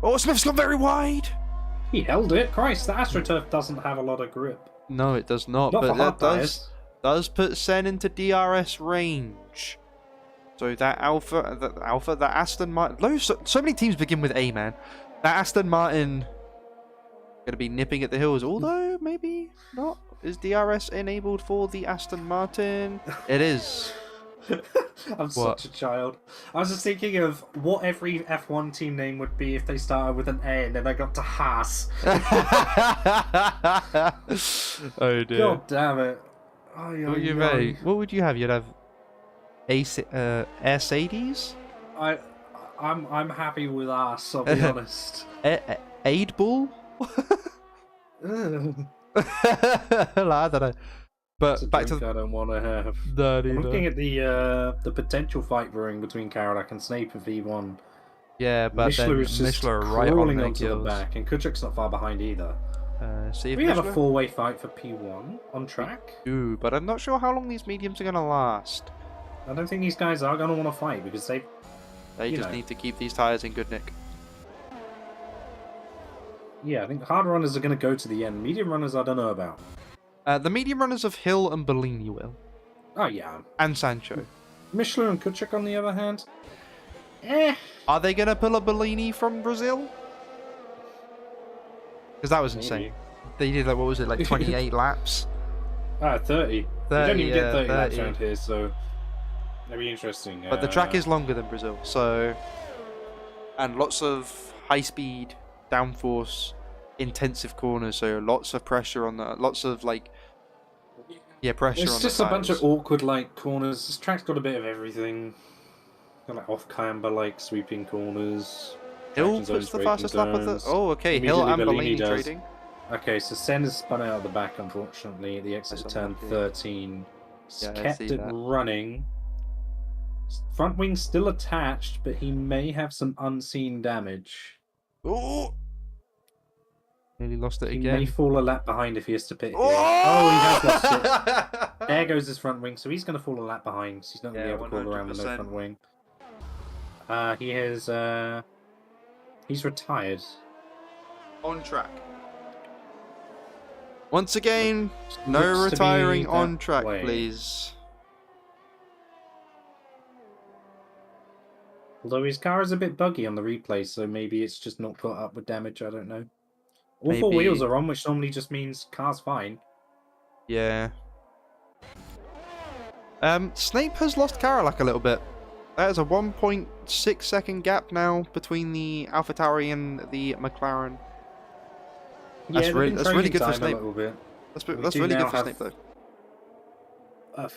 Oh, Smith's gone very wide. He held it. Christ, the AstroTurf doesn't have a lot of grip. No, it does not. But that does put Sen into DRS range. So that that Aston Martin. So many teams begin with A, man. That Aston Martin gonna be nipping at the hills. Although maybe not. Is DRS enabled for the Aston Martin? It is. I'm such a child. I was just thinking of what every F1 team name would be if they started with an A and then they got to Haas. Oh dear. God damn it. What would you have? You'd have Mercedes? I'm happy with Haas, I'll be honest. Aid Bull? I don't know. But back to I don't want to have. No, I'm looking at the potential fight brewing between Karalak and Snape in V1. Yeah, but Mishler is just right crawling on onto the back, and Kuchuk's not far behind either. We have a 4-way fight for P1 on track. Ooh, but I'm not sure how long these mediums are going to last. I don't think these guys are going to want to fight because they just need to keep these tyres in good nick. Yeah, I think hard runners are going to go to the end. Medium runners, I don't know about. The medium runners of Hill and Bellini will. Oh, yeah. And Sancho. Michelin and Kuchuk, on the other hand, eh. Are they going to pull a Bellini from Brazil? Because that was insane. Maybe. They did, like, what was it, like 28 laps? 30. You 30, don't even get 30 laps 30. around here, so that'd be interesting. But the track is longer than Brazil, so... And lots of high-speed, downforce, intensive corners, so lots of pressure on the... Lots of, like... Yeah, pressure on the It's just a bunch tyres. of awkward, like, corners. This track's got a bit of everything. Got, like, off-camber, like, sweeping corners. Hill traction puts the zones, fastest lap of the... braking Oh, okay, Hill and Immediately Bellini Bellini does. trading. Okay, so Senna's spun out of the back, unfortunately, at the exit of That's turn unlucky. 13. Yeah, I Kept see it that. running. Front wing's still attached, but he may have some unseen damage. Oh! Nearly lost it He again. may fall a lap behind if he has to pit here. Oh! Oh, he has lost it. There goes his front wing, so he's going to fall a lap behind. So he's not going to Yeah, be able to call around with no 100%. front wing. He has, he's retired. On track. Once again, no Looks to be retiring that on track, way. please. Although his car is a bit buggy on the replay, so maybe it's just not caught up with damage, I don't know. All four Maybe- wheels are on, which normally just means car's fine. Yeah. Snape has lost Karalak a little bit. That is a 1.6 second gap now between the AlphaTauri and the McLaren. That's they've really- been that's really trading good for time Snape. A little bit. That's We do really now good for have- Snape, though. A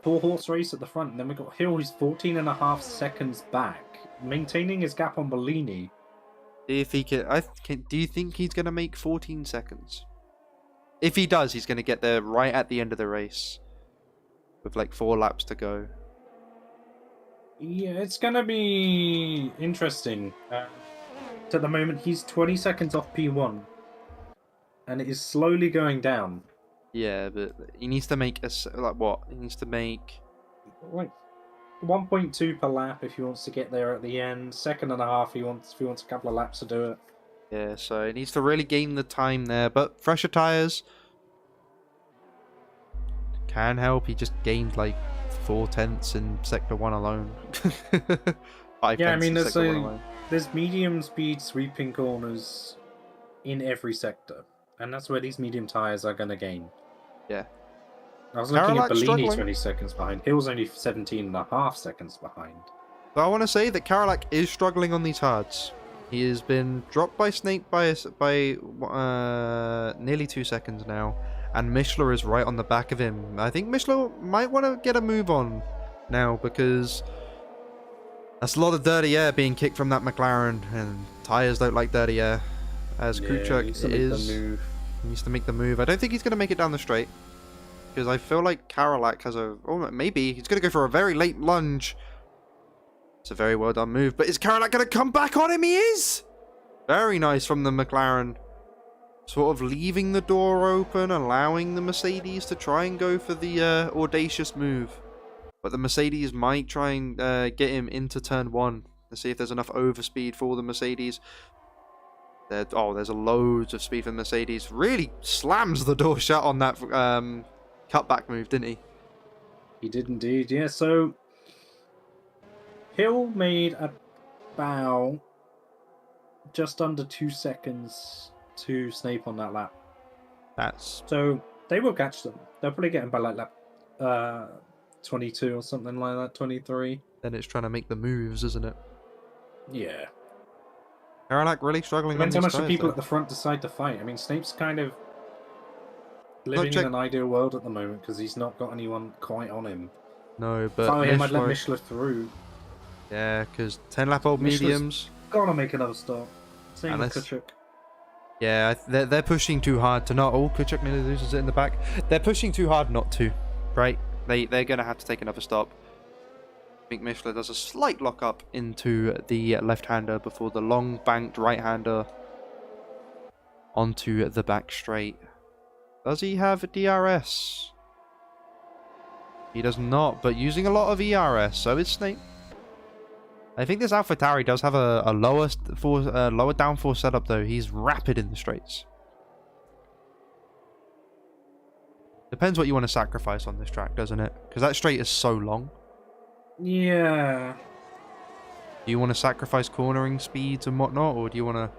4-horse race at the front, and then we've got Hill, who's 14.5 seconds back, maintaining his gap on Bellini. If he can, do you think he's going to make 14 seconds? If he does, he's going to get there right at the end of the race, with like 4 laps to go. Yeah, it's going to be interesting. At the moment, he's 20 seconds off P1, and it is slowly going down. Yeah, but he needs to make like what? He needs to make. Like 1.2 per lap if he wants to get there at the end. 2.5 if he wants a couple of laps to do it. Yeah, so he needs to really gain the time there. But fresher tires can help. He just gained like 4 tenths in sector 1 alone. 5 Yeah, I tenths mean, in there's sector 1 alone. there's medium speed sweeping corners in every sector, and that's where these medium tires are going to gain. Yeah. I was looking at Karalak's Bellini struggling. 20 seconds behind. Hill's only 17.5 seconds behind. So I want to say that Karalak is struggling on these hards. He has been dropped by Snape by nearly 2 seconds now, and Mishler is right on the back of him. I think Mishler might want to get a move on now, because that's a lot of dirty air being kicked from that McLaren, and tyres don't like dirty air. As Kuchuk needs to make the move. he needs to make the move. I don't think he's going to make it down the straight, because I feel like Karalak has a... Oh, maybe. He's going to go for a very late lunge. It's a very well done move. But is Karalak going to come back on him? He is! Very nice from the McLaren. Sort of leaving the door open, allowing the Mercedes to try and go for the audacious move. But the Mercedes might try and get him into turn 1 to see if there's enough overspeed for the Mercedes. There's a loads of speed for Mercedes. Really slams the door shut on that cutback move, didn't he? He did indeed, yeah. So Hill made about just under 2 seconds to Snape on that lap. That's... So they will catch them. They'll probably get him by like lap 22 or something like that, 23. Then it's trying to make the moves, isn't it? Yeah. Karalak really struggling Depends on how these much the tyres, people though. at the front decide to fight. I mean, Snape's kind of living check- in an ideal world at the moment because he's not got anyone quite on him. No, but If I were him, I'd let Mishler- Mishler through. Yeah, because 10-lap-old Mishler's- mediums. Gotta make another stop. Same with Unless- Kuchuk. Yeah, they're pushing too hard to not... Oh, Kuchuk nearly loses it in the back. They're pushing too hard not to, right? They're going to have to take another stop. I think Mishler does a slight lock-up into the left-hander before the long banked right-hander onto the back straight. Does he have a DRS? He does not, but using a lot of ERS, so is Snape. I think this AlphaTauri does have a lower downforce setup, though. He's rapid in the straights. Depends what you want to sacrifice on this track, doesn't it? Because that straight is so long. Yeah. Do you want to sacrifice cornering speeds and whatnot, or do you want to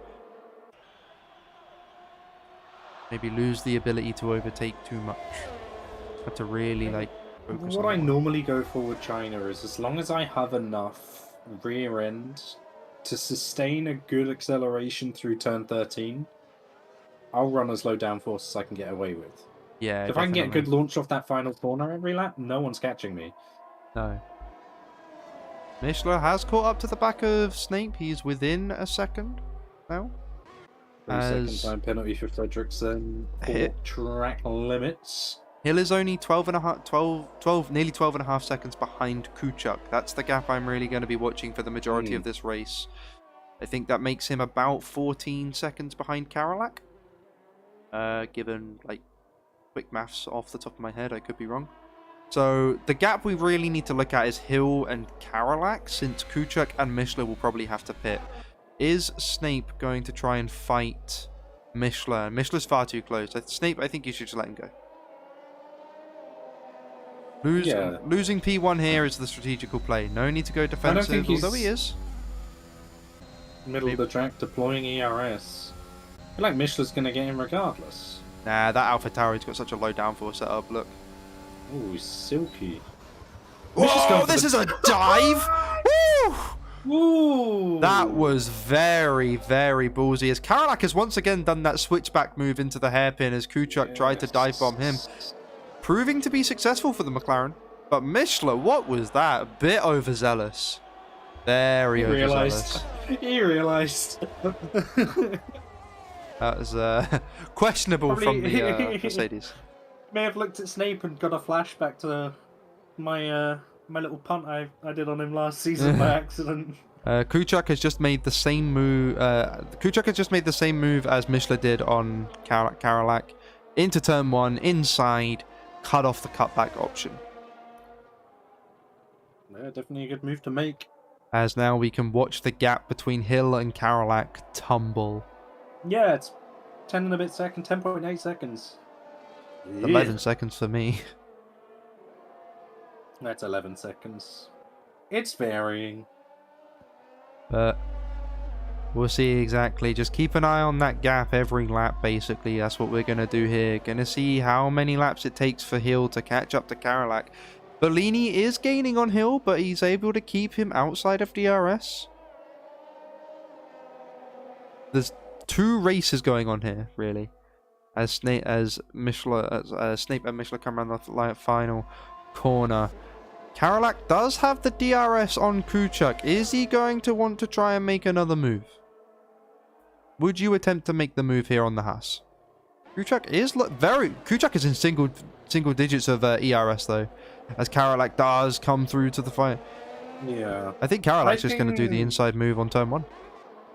maybe lose the ability to overtake too much? Have to really like focus What on I one. normally go for with China is as long as I have enough rear end to sustain a good acceleration through turn 13, I'll run as low downforce as I can get away with. Yeah, If I can get a definitely. good launch off that final corner every lap, no one's catching me. No. Mishler has caught up to the back of Snape. He's within a second now. 3-second time penalty for Fredrickson. Hit. Track limits. Hill is only 12, nearly 12 and a half seconds behind Kuchuk. That's the gap I'm really going to be watching for the majority of this race. I think that makes him about 14 seconds behind Karolak. Given, like, quick maths off the top of my head, I could be wrong. So, the gap we really need to look at is Hill and Karolak, since Kuchuk and Mishler will probably have to pit. Is Snape going to try and fight Mishler? Mishler's far too close. Snape, I think you should just let him go. Losing P1 here is the strategical play. No need to go defensive, although he is. Middle of the track deploying ERS. I feel like Mishler's going to get him regardless. Nah, that Alpha Tower's got such a low downforce setup, look. Ooh, silky. Whoa, this is a dive! Woo! Ooh! That was very, very ballsy, as Karolak has once again done that switchback move into the hairpin as Kuchuk tried to dive bomb him. Proving to be successful for the McLaren. But Mishler, what was that? A bit overzealous. Very overzealous. He realised. That was questionable from the Mercedes. May have looked at Snape and got a flashback to my my little punt I did on him last season by accident. Kuchuk has just made the same move. Kuchuk has just made the same move as Mishler did on Karolak. Into turn 1, inside, cut off the cutback option. Yeah, definitely a good move to make. As now we can watch the gap between Hill and Karolak tumble. Yeah, it's 10 and a bit second, 10.8 seconds. 11 seconds for me. That's 11 seconds. It's varying. But we'll see exactly. Just keep an eye on that gap every lap, basically. That's what we're going to do here. Going to see how many laps it takes for Hill to catch up to Karolak. Bellini is gaining on Hill, but he's able to keep him outside of DRS. There's 2 races going on here, really. As Snape and Mishler come around the final corner. Karolak does have the DRS on Kuchuk. Is he going to want to try and make another move? Would you attempt to make the move here on the Haas? Kuchuk is in single digits of ERS though, as Karolak does come through to the fight. Yeah. I think Karolak's just going to do the inside move on turn 1.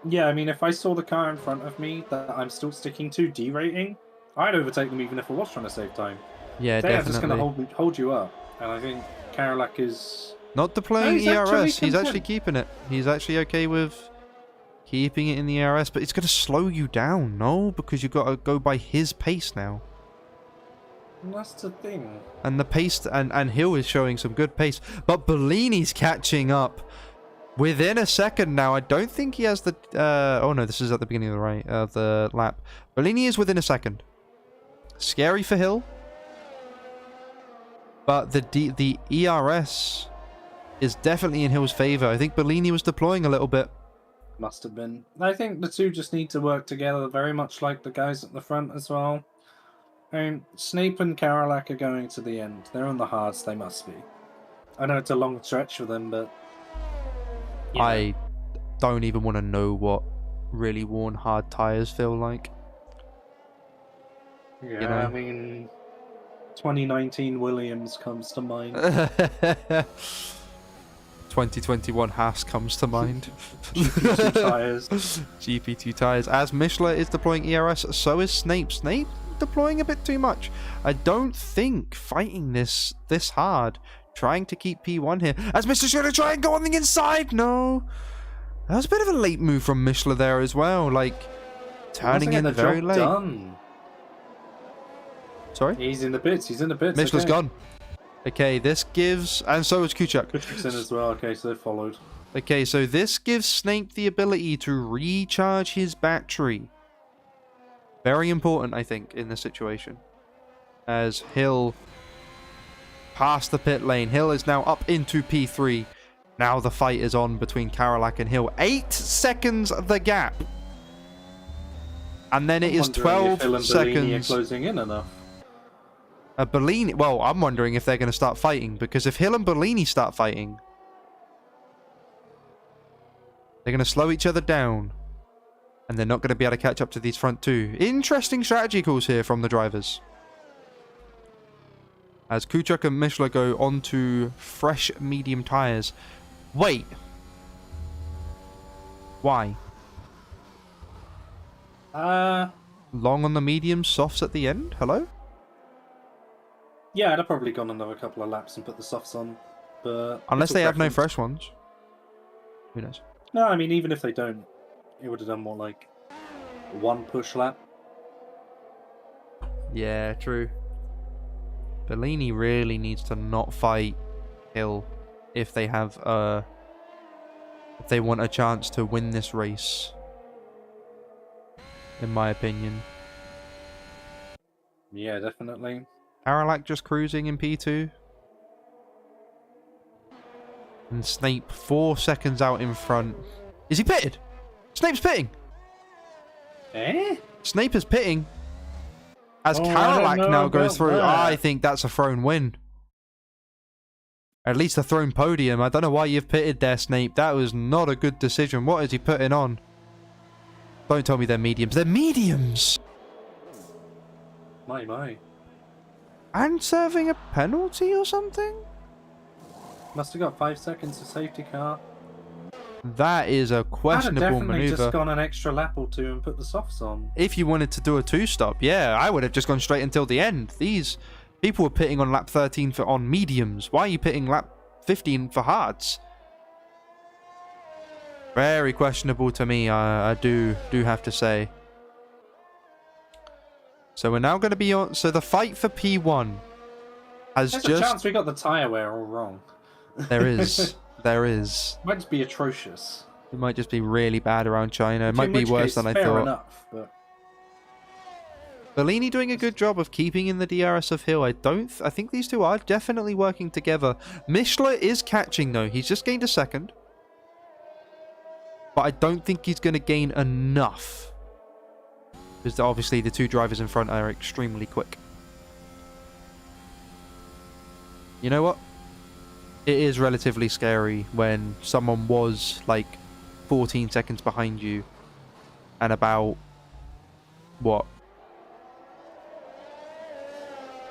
Yeah, I mean, if I saw the car in front of me that I'm still sticking to derating, I'd overtake them even if I was trying to save time. Yeah, They're just definitely. going to hold you up, and I think Karolak is Not deploying he's actually ERS. He's actually content. keeping it. He's actually okay with keeping it in the ERS, but it's going to slow you down, no? Because you've got to go by his pace now. That's the thing. And the pace, and Hill is showing some good pace, but Bellini's catching up within a second now. I don't think he has the. Oh no, this is at the beginning of the lap. Bellini is within a second. Scary for Hill, but the ERS is definitely in Hill's favor. I think Bellini was deploying a little bit. Must have been. I think the two just need to work together, very much like the guys at the front as well. I mean, Snape and Karolak are going to the end. They're on the hards, they must be. I know it's a long stretch for them, but... I don't even want to know what really worn hard tires feel like. Yeah, you know? I mean... 2019 Williams comes to mind. 2021 Haas comes to mind. GP2 tires. GP2 tires. As Mishler is deploying ERS, so is Snape. Snape deploying a bit too much. I don't think fighting this hard, trying to keep P1 here. As Mishler's going to try and go on the inside. No. That was a bit of a late move from Mishler there as well. Like, turning in very late. Done. Sorry? He's in the pits. He's in the pits. Mishler's okay. gone. Okay, this gives... And so is Kuchuk. Kuchuk's in as well. Okay, so they followed. Okay, so this gives Snape the ability to recharge his battery. Very important, I think, in this situation. As Hill past the pit lane. Hill is now up into P3. Now the fight is on between Karolak and Hill. 8 seconds the gap. And then it is 12 Hill and seconds. Bellini are closing in enough. Bellini... Well, I'm wondering if they're going to start fighting. Because if Hill and Bellini start fighting... They're going to slow each other down. And they're not going to be able to catch up to these front two. Interesting strategy calls here from the drivers. As Kuchuk and Mishler go onto fresh medium tyres. Wait. Why? Long on the mediums, softs at the end? Hello? Yeah, I'd have probably gone another couple of laps and put the softs on. But Unless they have no preference. fresh ones. Who knows? No, I mean, even if they don't, it would have done more like one push lap. Yeah, true. Bellini really needs to not fight Hill if they have if they want a chance to win this race. In my opinion. Yeah, definitely. Karolak just cruising in P2. And Snape 4 seconds out in front. Is he pitted? Snape's pitting! Eh? Snape is pitting. As Oh, I don't Karolak know now goes about through, that. I think that's a thrown win. At least a thrown podium. I don't know why you've pitted there, Snape. That was not a good decision. What is he putting on? Don't tell me they're mediums. They're mediums! My. And serving a penalty or something? Must have got 5 seconds of safety car. That is a I'd have questionable definitely maneuver. just gone an extra lap or two and put the softs on. If you wanted to do a two-stop, yeah, I would have just gone straight until the end. These people were pitting on lap 13 on mediums. Why are you pitting lap 15 for hards? Very questionable to me, I do have to say. So we're now going to be on... So the fight for P1 has There's just... a chance we got the tyre wear all wrong. There is. There is. Might just be atrocious. It might just be really bad around China. It In might be which worse case, than I fair thought. enough, but Bellini doing a good job of keeping in the DRS of Hill. I think these two are definitely working together. Mishler is catching though. He's just gained a second. But I don't think he's going to gain enough. Because obviously the two drivers in front are extremely quick. You know what? It is relatively scary when someone was like 14 seconds behind you and about what,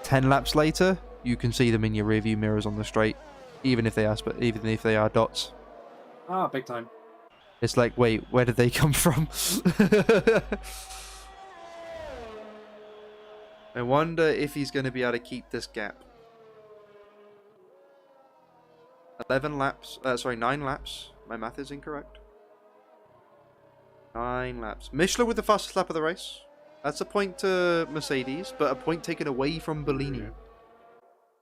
10 laps later you can see them in your rearview mirrors on the straight, even if they are dots. ah, big time. It's like, wait, where did they come from? I wonder if he's going to be able to keep this gap. 9 laps. My math is incorrect. 9 laps. Mishler with the fastest lap of the race. That's a point to Mercedes, but a point taken away from Bellini.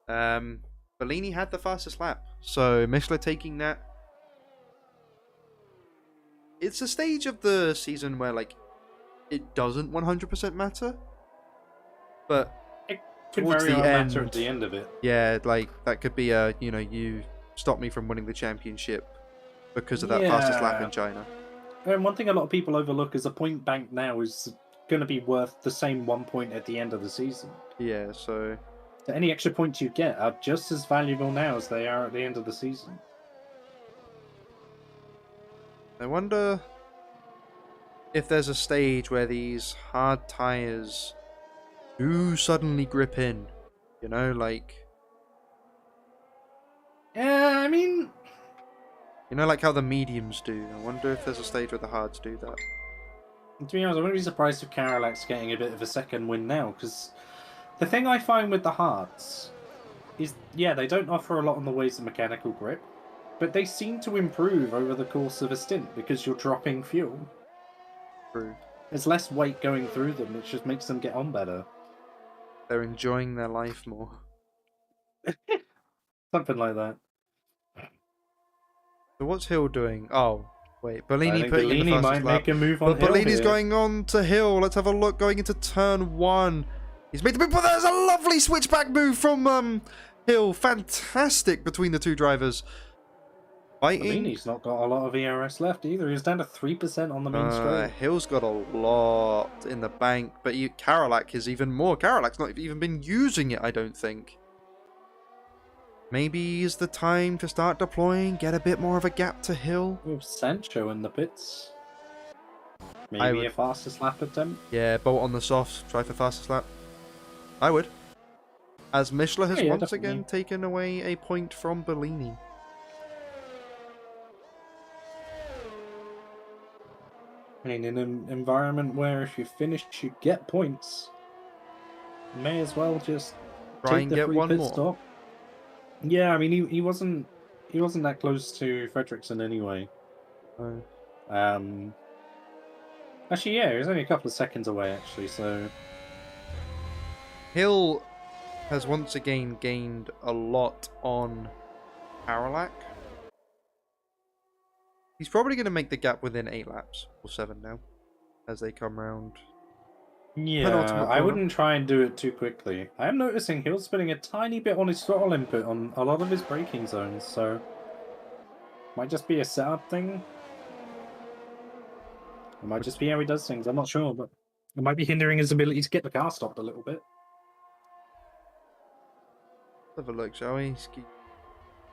Bellini had the fastest lap, so Mishler taking that. It's a stage of the season where, like, it doesn't 100% matter, but Could towards very the well end, matter at the end of it. yeah, like that could be a, you know, you stop me from winning the championship because of that fastest lap in China. And one thing a lot of people overlook is a point bank now is going to be worth the same 1 point at the end of the season. Yeah, so Any extra points you get are just as valuable now as they are at the end of the season. I wonder if there's a stage where these hard tires do suddenly grip in, you know, like, Yeah, I mean, you know, like how the mediums do. I wonder if there's a stage where the hards do that. to be honest, I wouldn't be surprised if Karolak's getting a bit of a second win now, because the thing I find with the hards is, yeah, they don't offer a lot on the ways of mechanical grip, but they seem to improve over the course of a stint because you're dropping fuel. True. There's less weight going through them, which just makes them get on better. They're enjoying their life more. Something like that. So what's Hill doing? Oh, wait. I Bellini think putting in the Bellini fastest might lap. make a move on But Hill Bellini's here. going on to Hill. Let's have a look going into turn 1. He's made the move, but there's a lovely switchback move from Hill. Fantastic between the two drivers. Fighting. Bellini's not got a lot of ERS left either. He's down to 3% on the main straight. Hill's got a lot in the bank, but Karolak is even more. Karolak's not even been using it, I don't think. Maybe is the time to start deploying, get a bit more of a gap to Hill. With Sancho in the pits. Maybe a fastest lap attempt. Yeah, bolt on the softs, try for fastest lap. I would. As Mishler has once definitely. again taken away a point from Bellini. I mean, in an environment where if you finish, you get points. You may as well just Try take and the get free one pit more. stop. Yeah, I mean, he wasn't that close to Fredrickson anyway. No. Actually, yeah, he was only a couple of seconds away, actually. So Hill has once again gained a lot on Karolak. He's probably going to make the gap within 8 laps, or 7 now, as they come round. yeah, Penultimate I corner. wouldn't try and do it too quickly. I am noticing Hill's spinning a tiny bit on his throttle input on a lot of his braking zones, so might just be a setup thing. It might just be how he does things. I'm not sure, but it might be hindering his ability to get the car stopped a little bit. Let's have a look, shall we? Ski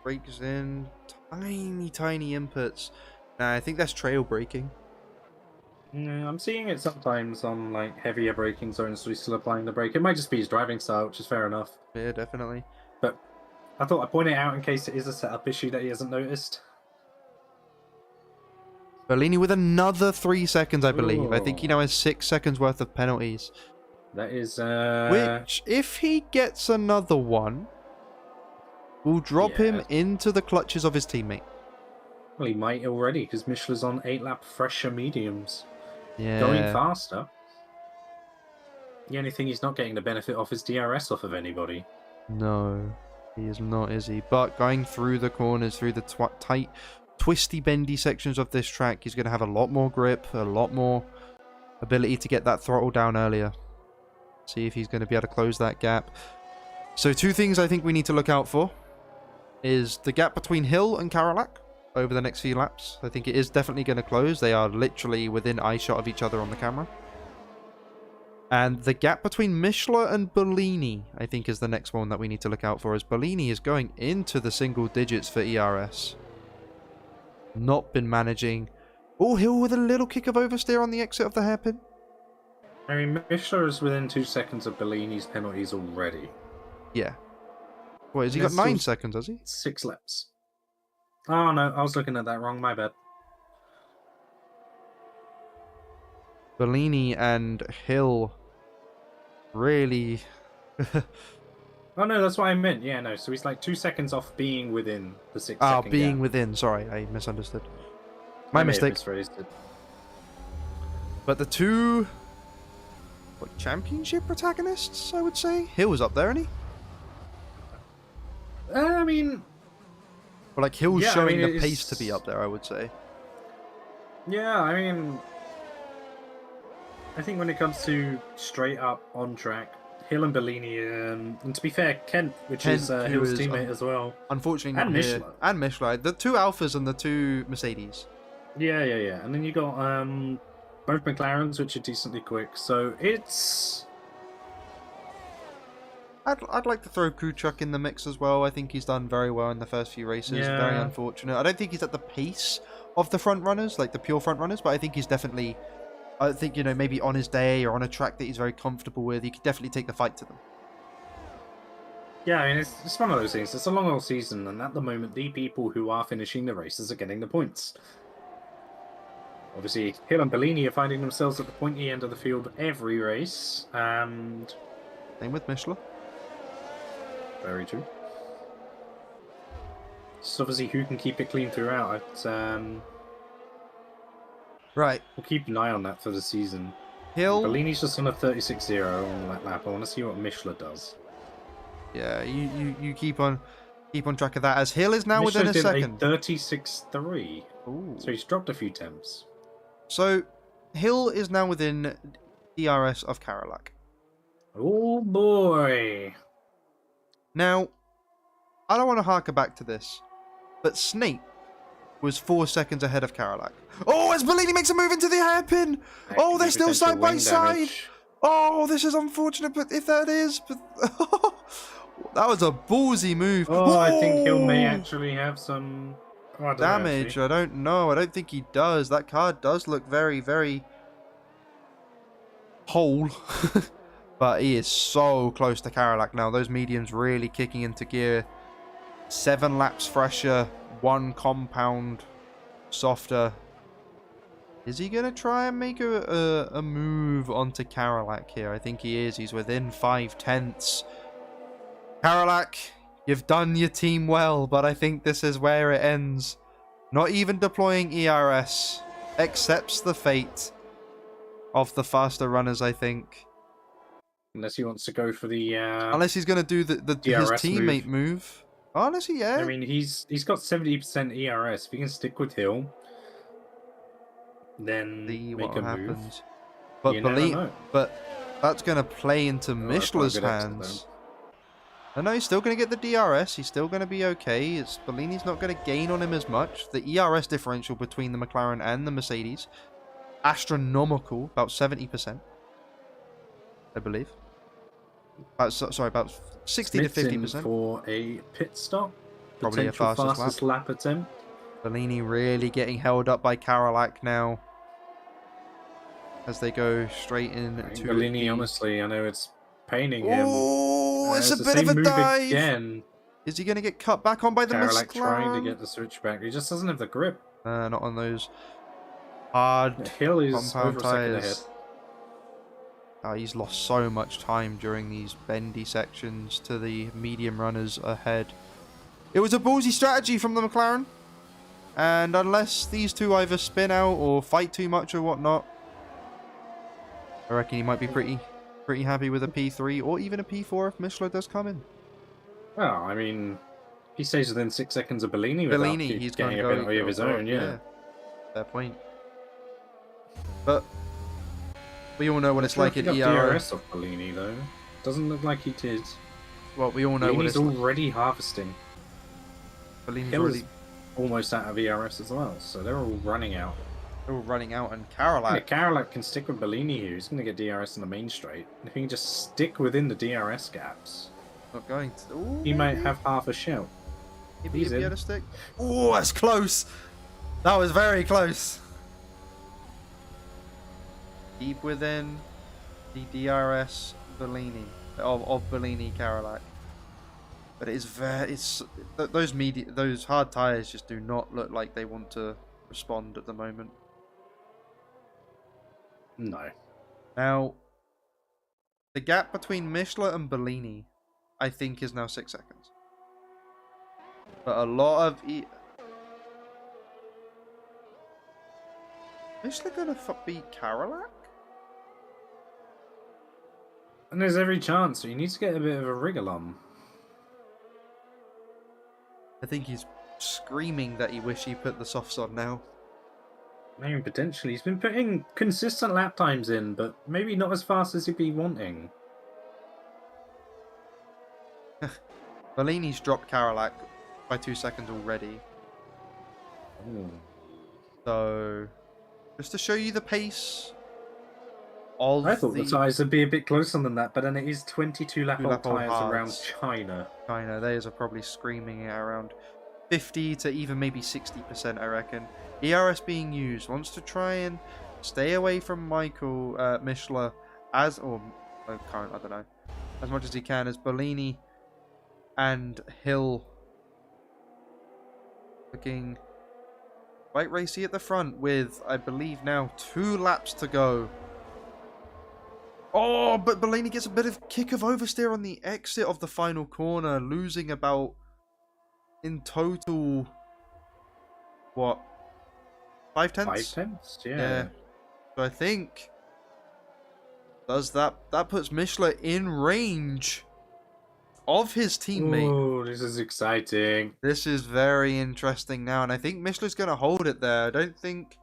brakes in. Tiny inputs. Nah, I think that's trail braking. Yeah, I'm seeing it sometimes on like heavier braking zones, so he's still applying the brake. It might just be his driving style, which is fair enough. Yeah, definitely. But I thought I'd point it out in case it is a setup issue that he hasn't noticed. Bellini with another 3 seconds, I believe. I think he Ooh. now has 6 seconds worth of penalties. That is Which, if he gets another one, will drop him Yeah. into the clutches of his teammate. well, he might already because Michelin's on 8-lap fresher mediums, Yeah. going faster. The only thing he's not getting the benefit off is DRS off of anybody. No, he is not, is he? But going through the corners, through the tight, twisty, bendy sections of this track, he's going to have a lot more grip, a lot more ability to get that throttle down earlier. See if he's going to be able to close that gap. So 2 things I think we need to look out for is the gap between Hill and Karolak over the next few laps. I think it is definitely going to close. They are literally within eyeshot of each other on the camera. And the gap between Mishler and Bellini, I think, is the next one that we need to look out for, as Bellini is going into the single digits for ERS. Not been managing. Oh, Hill with a little kick of oversteer on the exit of the hairpin. I mean, Mishler is within 2 seconds of Bellini's penalties already. Yeah. Wait, has he That's got 9 still- seconds, has he? 6 laps. Oh no, I was looking at that wrong, my bad. Bellini and Hill really... Oh no, that's what I meant. Yeah, no, so he's like 2 seconds off being within the 6 Oh, second being gap. within. Sorry, I misunderstood. I My may have mistake. misphrased it. But the two... championship protagonists, I would say? Hill was up there, isn't he? I mean, But like, Hill's Yeah, I showing mean, the pace to it's- be up there, I would say. yeah, I mean, I think when it comes to straight up on track, Hill and Bellini, and to be fair, Kent, which Kent, is who Hill's is, teammate as well. Unfortunately not And here. Michelin. And Michelin. The 2 Alphas and the 2 Mercedes. Yeah. And then you got both McLarens, which are decently quick. So it's I'd like to throw Kuchuk in the mix as well. I think he's done very well in the first few races. Yeah. Very unfortunate. I don't think he's at the pace of the front runners, like the pure front runners, but I think he's definitely... I think, you know, maybe on his day or on a track that he's very comfortable with, he could definitely take the fight to them. yeah, I mean, it's one of those things. It's a long old season, and at the moment, the people who are finishing the races are getting the points. Obviously, Hill and Bellini are finding themselves at the pointy end of the field every race, and Same with Michelin. very true. So obviously, who can keep it clean throughout? Right. We'll keep an eye on that for the season. Hill... Bellini's just on a 36-0 on that lap. I want to see what Michelin does. Yeah, you keep on... keep on track of that, as Hill is now Michelin within a did second. a 36.3. Ooh. So he's dropped a few temps. So, Hill is now within DRS of Karalak. Oh boy. Now, I don't want to harker back to this, but Snape was 4 seconds ahead of Karalak. Oh, as Bellini makes a move into the hairpin! That Oh, could they're be still potential side by wing side! damage. Oh, this is unfortunate, but if that is... But that was a ballsy move. Oh, I think Hill may Ooh! actually have some oh, I don't know, Damage, actually. I don't know. I don't think he does. That card does look very, very whole. But he is so close to Karalak now. Those mediums really kicking into gear. 7 laps fresher, 1 compound softer. Is he going to try and make a move onto Karalak here? I think he is. He's within 5/10. Karalak, you've done your team well, but I think this is where it ends. Not even deploying ERS. Accepts the fate of the faster runners, I think. Unless he wants to go for the Unless he's going to do his DRS teammate move. Honestly, yeah. I mean, he's got 70% ERS. If he can stick with Hill, then See make what a move. happens. But You never know. but that's going to play into that's quite a Michel's good exit, hands. I know he's still going to get the DRS. He's still going to be okay. Bellini's not going to gain on him as much. The ERS differential between the McLaren and the Mercedes, astronomical, about 70%, I believe. About 60 to Smith's in 50%. for a pit stop. Probably a Potential fastest lap attempt. Bellini really getting held up by Karalak now, as they go straight into Bellini, honestly, I know it's paining him. Oh, it's a the bit same of a move dive. Again. Is he going to get cut back on by the Karalak McLaren? trying to get the switch back. He just doesn't have the grip. Not on those hard Hill is compound over a second ahead. tyres. Oh, he's lost so much time during these bendy sections to the medium runners ahead. It was a ballsy strategy from the McLaren. And unless these two either spin out or fight too much or whatnot, I reckon he might be pretty happy with a P3 or even a P4 if Michelin does come in. Well, I mean, he stays within 6 seconds of Bellini without He's going getting to a go penalty of his own, yeah. Fair point. But we all know what it's like at He ERO. got DRS off Bellini, though. Doesn't look like he did. Well, we all know what Bellini's it's like. already harvesting. Bellini's Hill already... is almost out of ERS as well, so they're all running out. They're all running out, and If Karalak... Karalak can stick with Bellini here, he's going to get DRS in the main straight. And if he can just stick within the DRS gaps, Not going to... Ooh, he might maybe. have half a shout. Maybe He's he'll be in. able to stick. Oh, that's close. That was very close. Deep within the DRS Bellini of Bellini Karalak. But it is those hard tires just do not look like they want to respond at the moment. No. Now, the gap between Michelin and Bellini, I think, is now 6 seconds. But a lot of... Michelin gonna beat Karalak? And there's every chance, so he needs to get a bit of a wriggle on. I think he's screaming that he wish he put the softs on now. Maybe potentially. He's been putting consistent lap times in, but maybe not as fast as he'd be wanting. Bellini's dropped Karalak by 2 seconds already. Ooh. So, just to show you the pace of I thought the tyres would be a bit closer than that, but then it is 22 lap old lap-old tyres around hards. China. China, theirs are probably screaming at around 50 to even maybe 60%, I reckon. ERS being used, wants to try and stay away from Michelin as much as he can, as Bellini and Hill looking quite racy at the front with, I believe now, 2 laps to go. Oh, but Bellini gets a bit of kick of oversteer on the exit of the final corner, losing about, in total, what, 5/10? 5/10? Yeah. So I think that puts Michelin in range of his teammate. Oh, this is exciting. This is very interesting now, and I think Mischler's going to hold it there. I don't think...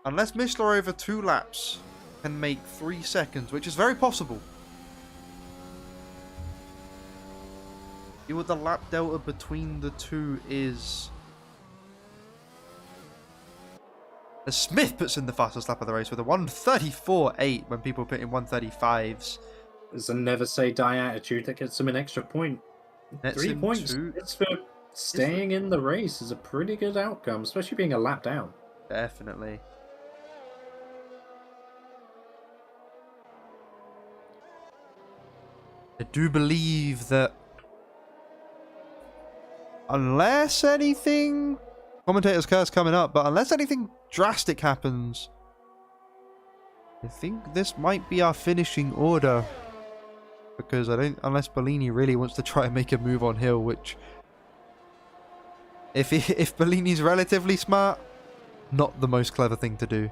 Unless Mischler over 2 laps can make 3 seconds, which is very possible. See what the lap delta between the two is. As Smith puts in the fastest lap of the race with a 1:34.8 when people put in 1:35s. There's a never say die attitude that gets him an extra point. Nets 3 him points two. it's for staying in the race is a pretty good outcome, especially being a lap down. Definitely. I do believe that unless anything, commentator's curse coming up, but unless anything drastic happens, I think this might be our finishing order. Because I don't, unless Bellini really wants to try and make a move on Hill, which if Bellini's relatively smart, not the most clever thing to do.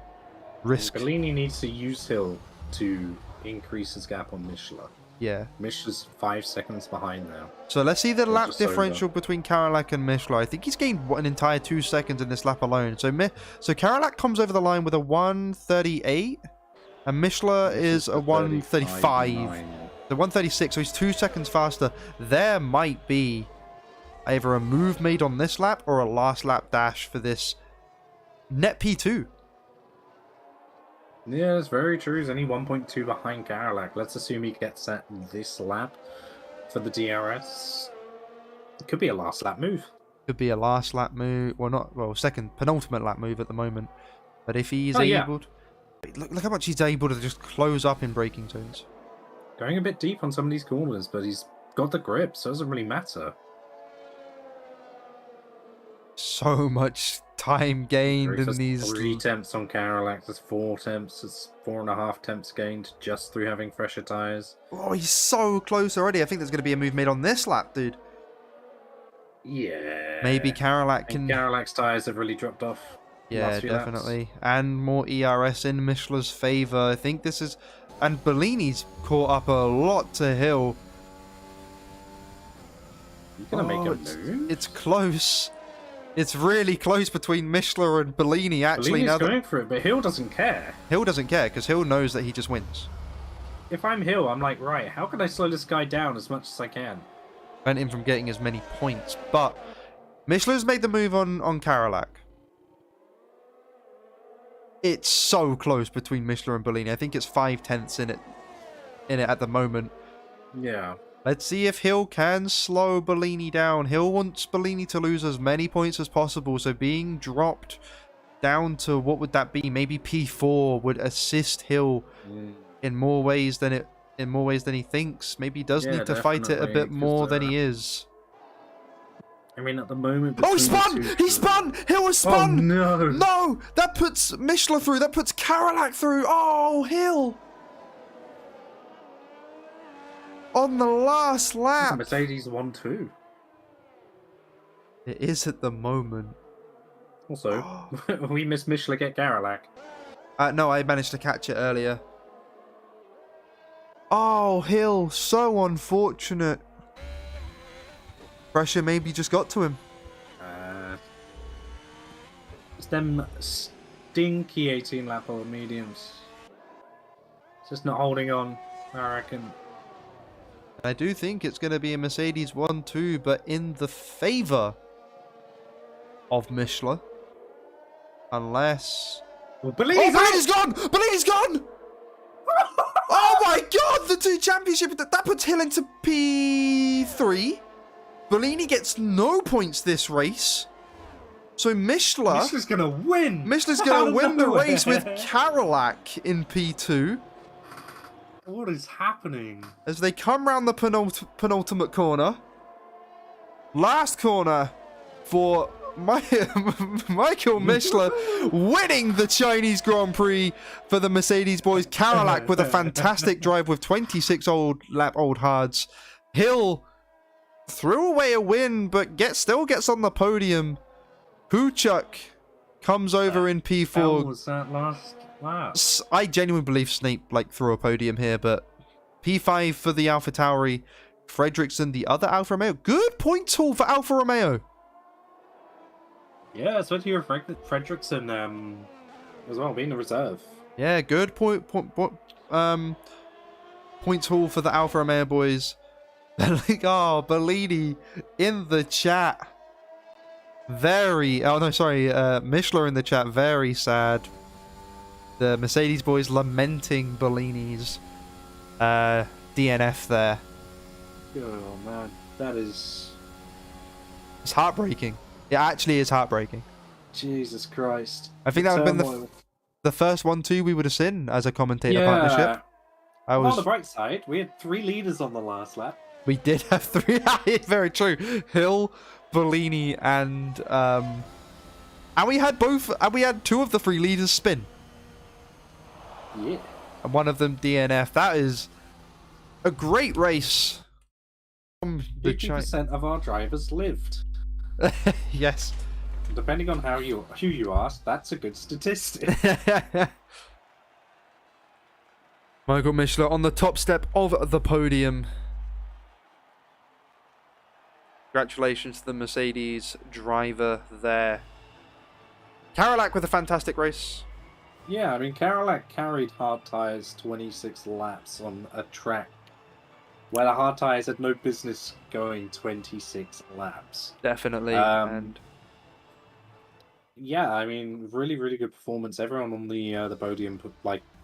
Risk. Bellini needs to use Hill to increase his gap on Michelin. Yeah. Michelin's 5 seconds behind now. So let's see the lap just over. differential between Karalak and Michelin. I think he's gained an entire 2 seconds in this lap alone. So Karalak comes over the line with a 1:38, and Michelin is a 1:35. The 1:36, so he's 2 seconds faster. There might be either a move made on this lap or a last lap dash for this net P2. Yeah, that's very true. He's only 1.2 behind Karalak. Let's assume he gets that this lap for the DRS. It could be a last lap move. Could be a last lap move. Well, second, penultimate lap move at the moment. But if he's able to... Look how much he's able to just close up in braking zones. Going a bit deep on some of these corners, but he's got the grip, so it doesn't really matter. So much time gained in these... 3 temps on Karalak, there's 4 temps, it's 4.5 temps gained just through having fresher tyres. Oh, he's so close already. I think there's going to be a move made on this lap, dude. Yeah. Maybe Karalak can... Karalak's tyres have really dropped off. Yeah, definitely. Laps. And more ERS in Michelin's favour. I think this is... And Bellini's caught up a lot to Hill. You're going to make a move? It's close. It's really close between Michelin and Bellini, actually. Bellini's going for it, but Hill doesn't care. Hill doesn't care, because Hill knows that he just wins. If I'm Hill, I'm like, right, how can I slow this guy down as much as I can? Prevent him from getting as many points. But Michelin's made the move on Karalak. It's so close between Michelin and Bellini. I think it's 5/10 in it at the moment. Yeah. Let's see if Hill can slow Bellini down. Hill wants Bellini to lose as many points as possible, so being dropped down to, what would that be? Maybe P4 would assist Hill in more ways than he thinks. Maybe he does need to fight it a bit more than he is. I mean, at the moment... Oh, he spun! He spun! Hill has spun! Oh, no! No! That puts Michelin through. That puts Karalak through. Oh, Hill! On the last lap. Mercedes 1-2. It is at the moment. Also, we missed Michelin get Karalak. No, I managed to catch it earlier. Oh, Hill. So unfortunate. Pressure maybe just got to him. It's them stinky 18-lap old mediums. It's just not holding on, I reckon. I do think it's going to be a Mercedes 1-2, but in the favour of Michelin. Unless... Well, Bellini's gone! Bellini's gone! Oh my god! The 2 championship... That puts Hill into P3. Bellini gets no points this race. So Michelin's going to win! Michelin's going to win the race with Karalak in P2. What is happening? As they come round the penultimate corner. Last corner for Michael Michelin winning the Chinese Grand Prix for the Mercedes boys. Karalak with a fantastic drive with 26 lap old hards. Hill threw away a win, but still gets on the podium. Huchuk comes over in P4. How was that last lap? I genuinely believe Snape threw a podium here, but P5 for the AlphaTauri Fredrickson, the other Alfa Romeo. Good points haul for Alfa Romeo. Yeah, especially with Fredrickson as well, being a reserve. Yeah, good points haul for the Alfa Romeo boys. Oh, Bellini in the chat. Mishler in the chat. Very sad. The Mercedes boys lamenting Bellini's DNF there. Oh man, that is... It's heartbreaking. It actually is heartbreaking. Jesus Christ. I think that would have been the first 1-2 we would have seen as a commentator partnership. On the bright side, we had 3 leaders on the last lap. We did have 3. Very true. Hill, Bellini, and we had 2 of the 3 leaders spin. Yeah. And one of them DNF. That is a great race. 50% of our drivers lived. Yes. Depending on who you ask, that's a good statistic. Michael Mishler on the top step of the podium. Congratulations to the Mercedes driver there. Karolak with a fantastic race. Yeah, I mean, Karolak carried hard tyres 26 laps on a track where the hard tyres had no business going 26 laps. Definitely. And yeah, I mean, really, really good performance. Everyone on the podium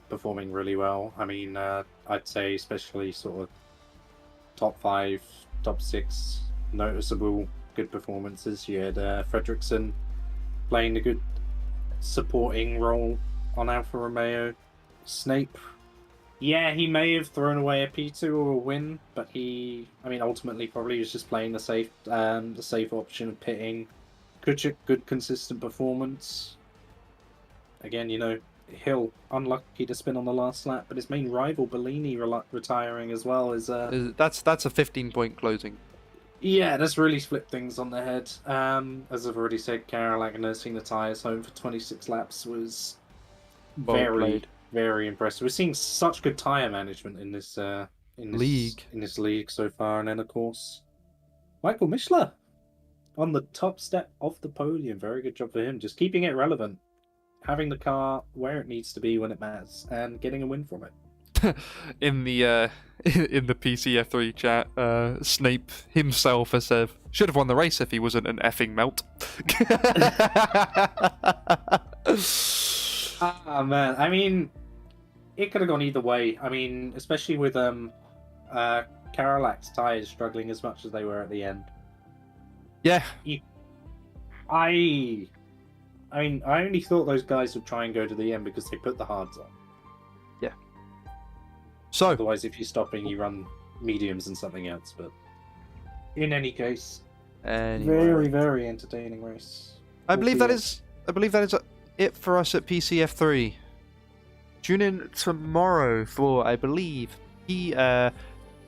performing really well. I mean, I'd say especially sort of top 5, top 6 noticeable good performances. You had Fredrickson playing a good supporting role on Alfa Romeo. Snape, yeah, he may have thrown away a P2 or a win, but ultimately probably was just playing the safe option of pitting. Good consistent performance. Again, Hill unlucky to spin on the last lap, but his main rival Bellini retiring as well is that's a 15-point closing. Yeah, that's really flipped things on the head. As I've already said, Karolak nursing the tyres home for 26 laps was very impressive. We're seeing such good tyre management in this league so far, and then of course Michael Mishler on the top step of the podium. Very good job for him, just keeping it relevant, having the car where it needs to be when it matters, and getting a win from it. In the PC F3 chat, Snape himself has said, should have won the race if he wasn't an effing melt. Ah man, I mean, it could have gone either way. I mean, especially with Karolak's tyres struggling as much as they were at the end. Yeah. I only thought those guys would try and go to the end because they put the hards on. Yeah. So otherwise, if you're stopping, you run mediums and something else. But in any case, very, very entertaining race. I believe that is it for us at PC F3. Tune in tomorrow for, I believe, the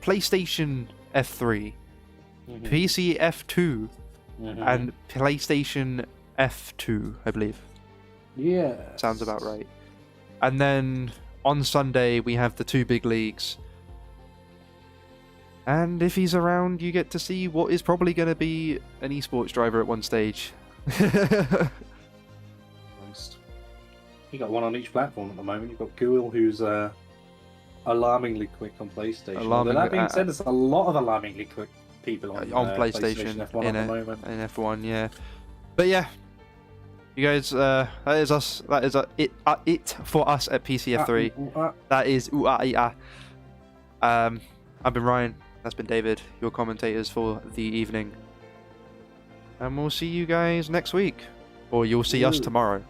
PlayStation F3, PC F2, and PlayStation F2, I believe. Yeah. Sounds about right. And then on Sunday, we have the 2 big leagues. And if he's around, you get to see what is probably going to be an esports driver at one stage. You got one on each platform at the moment. You've got Ghoul, who's alarmingly quick on PlayStation. That being said, there's a lot of alarmingly quick people on PlayStation F1 at the moment. In F1, yeah. But yeah, you guys, that is us. That is it for us at PC F3. That is I've been Ryan. That's been David, your commentators for the evening. And we'll see you guys next week, or you'll see us tomorrow.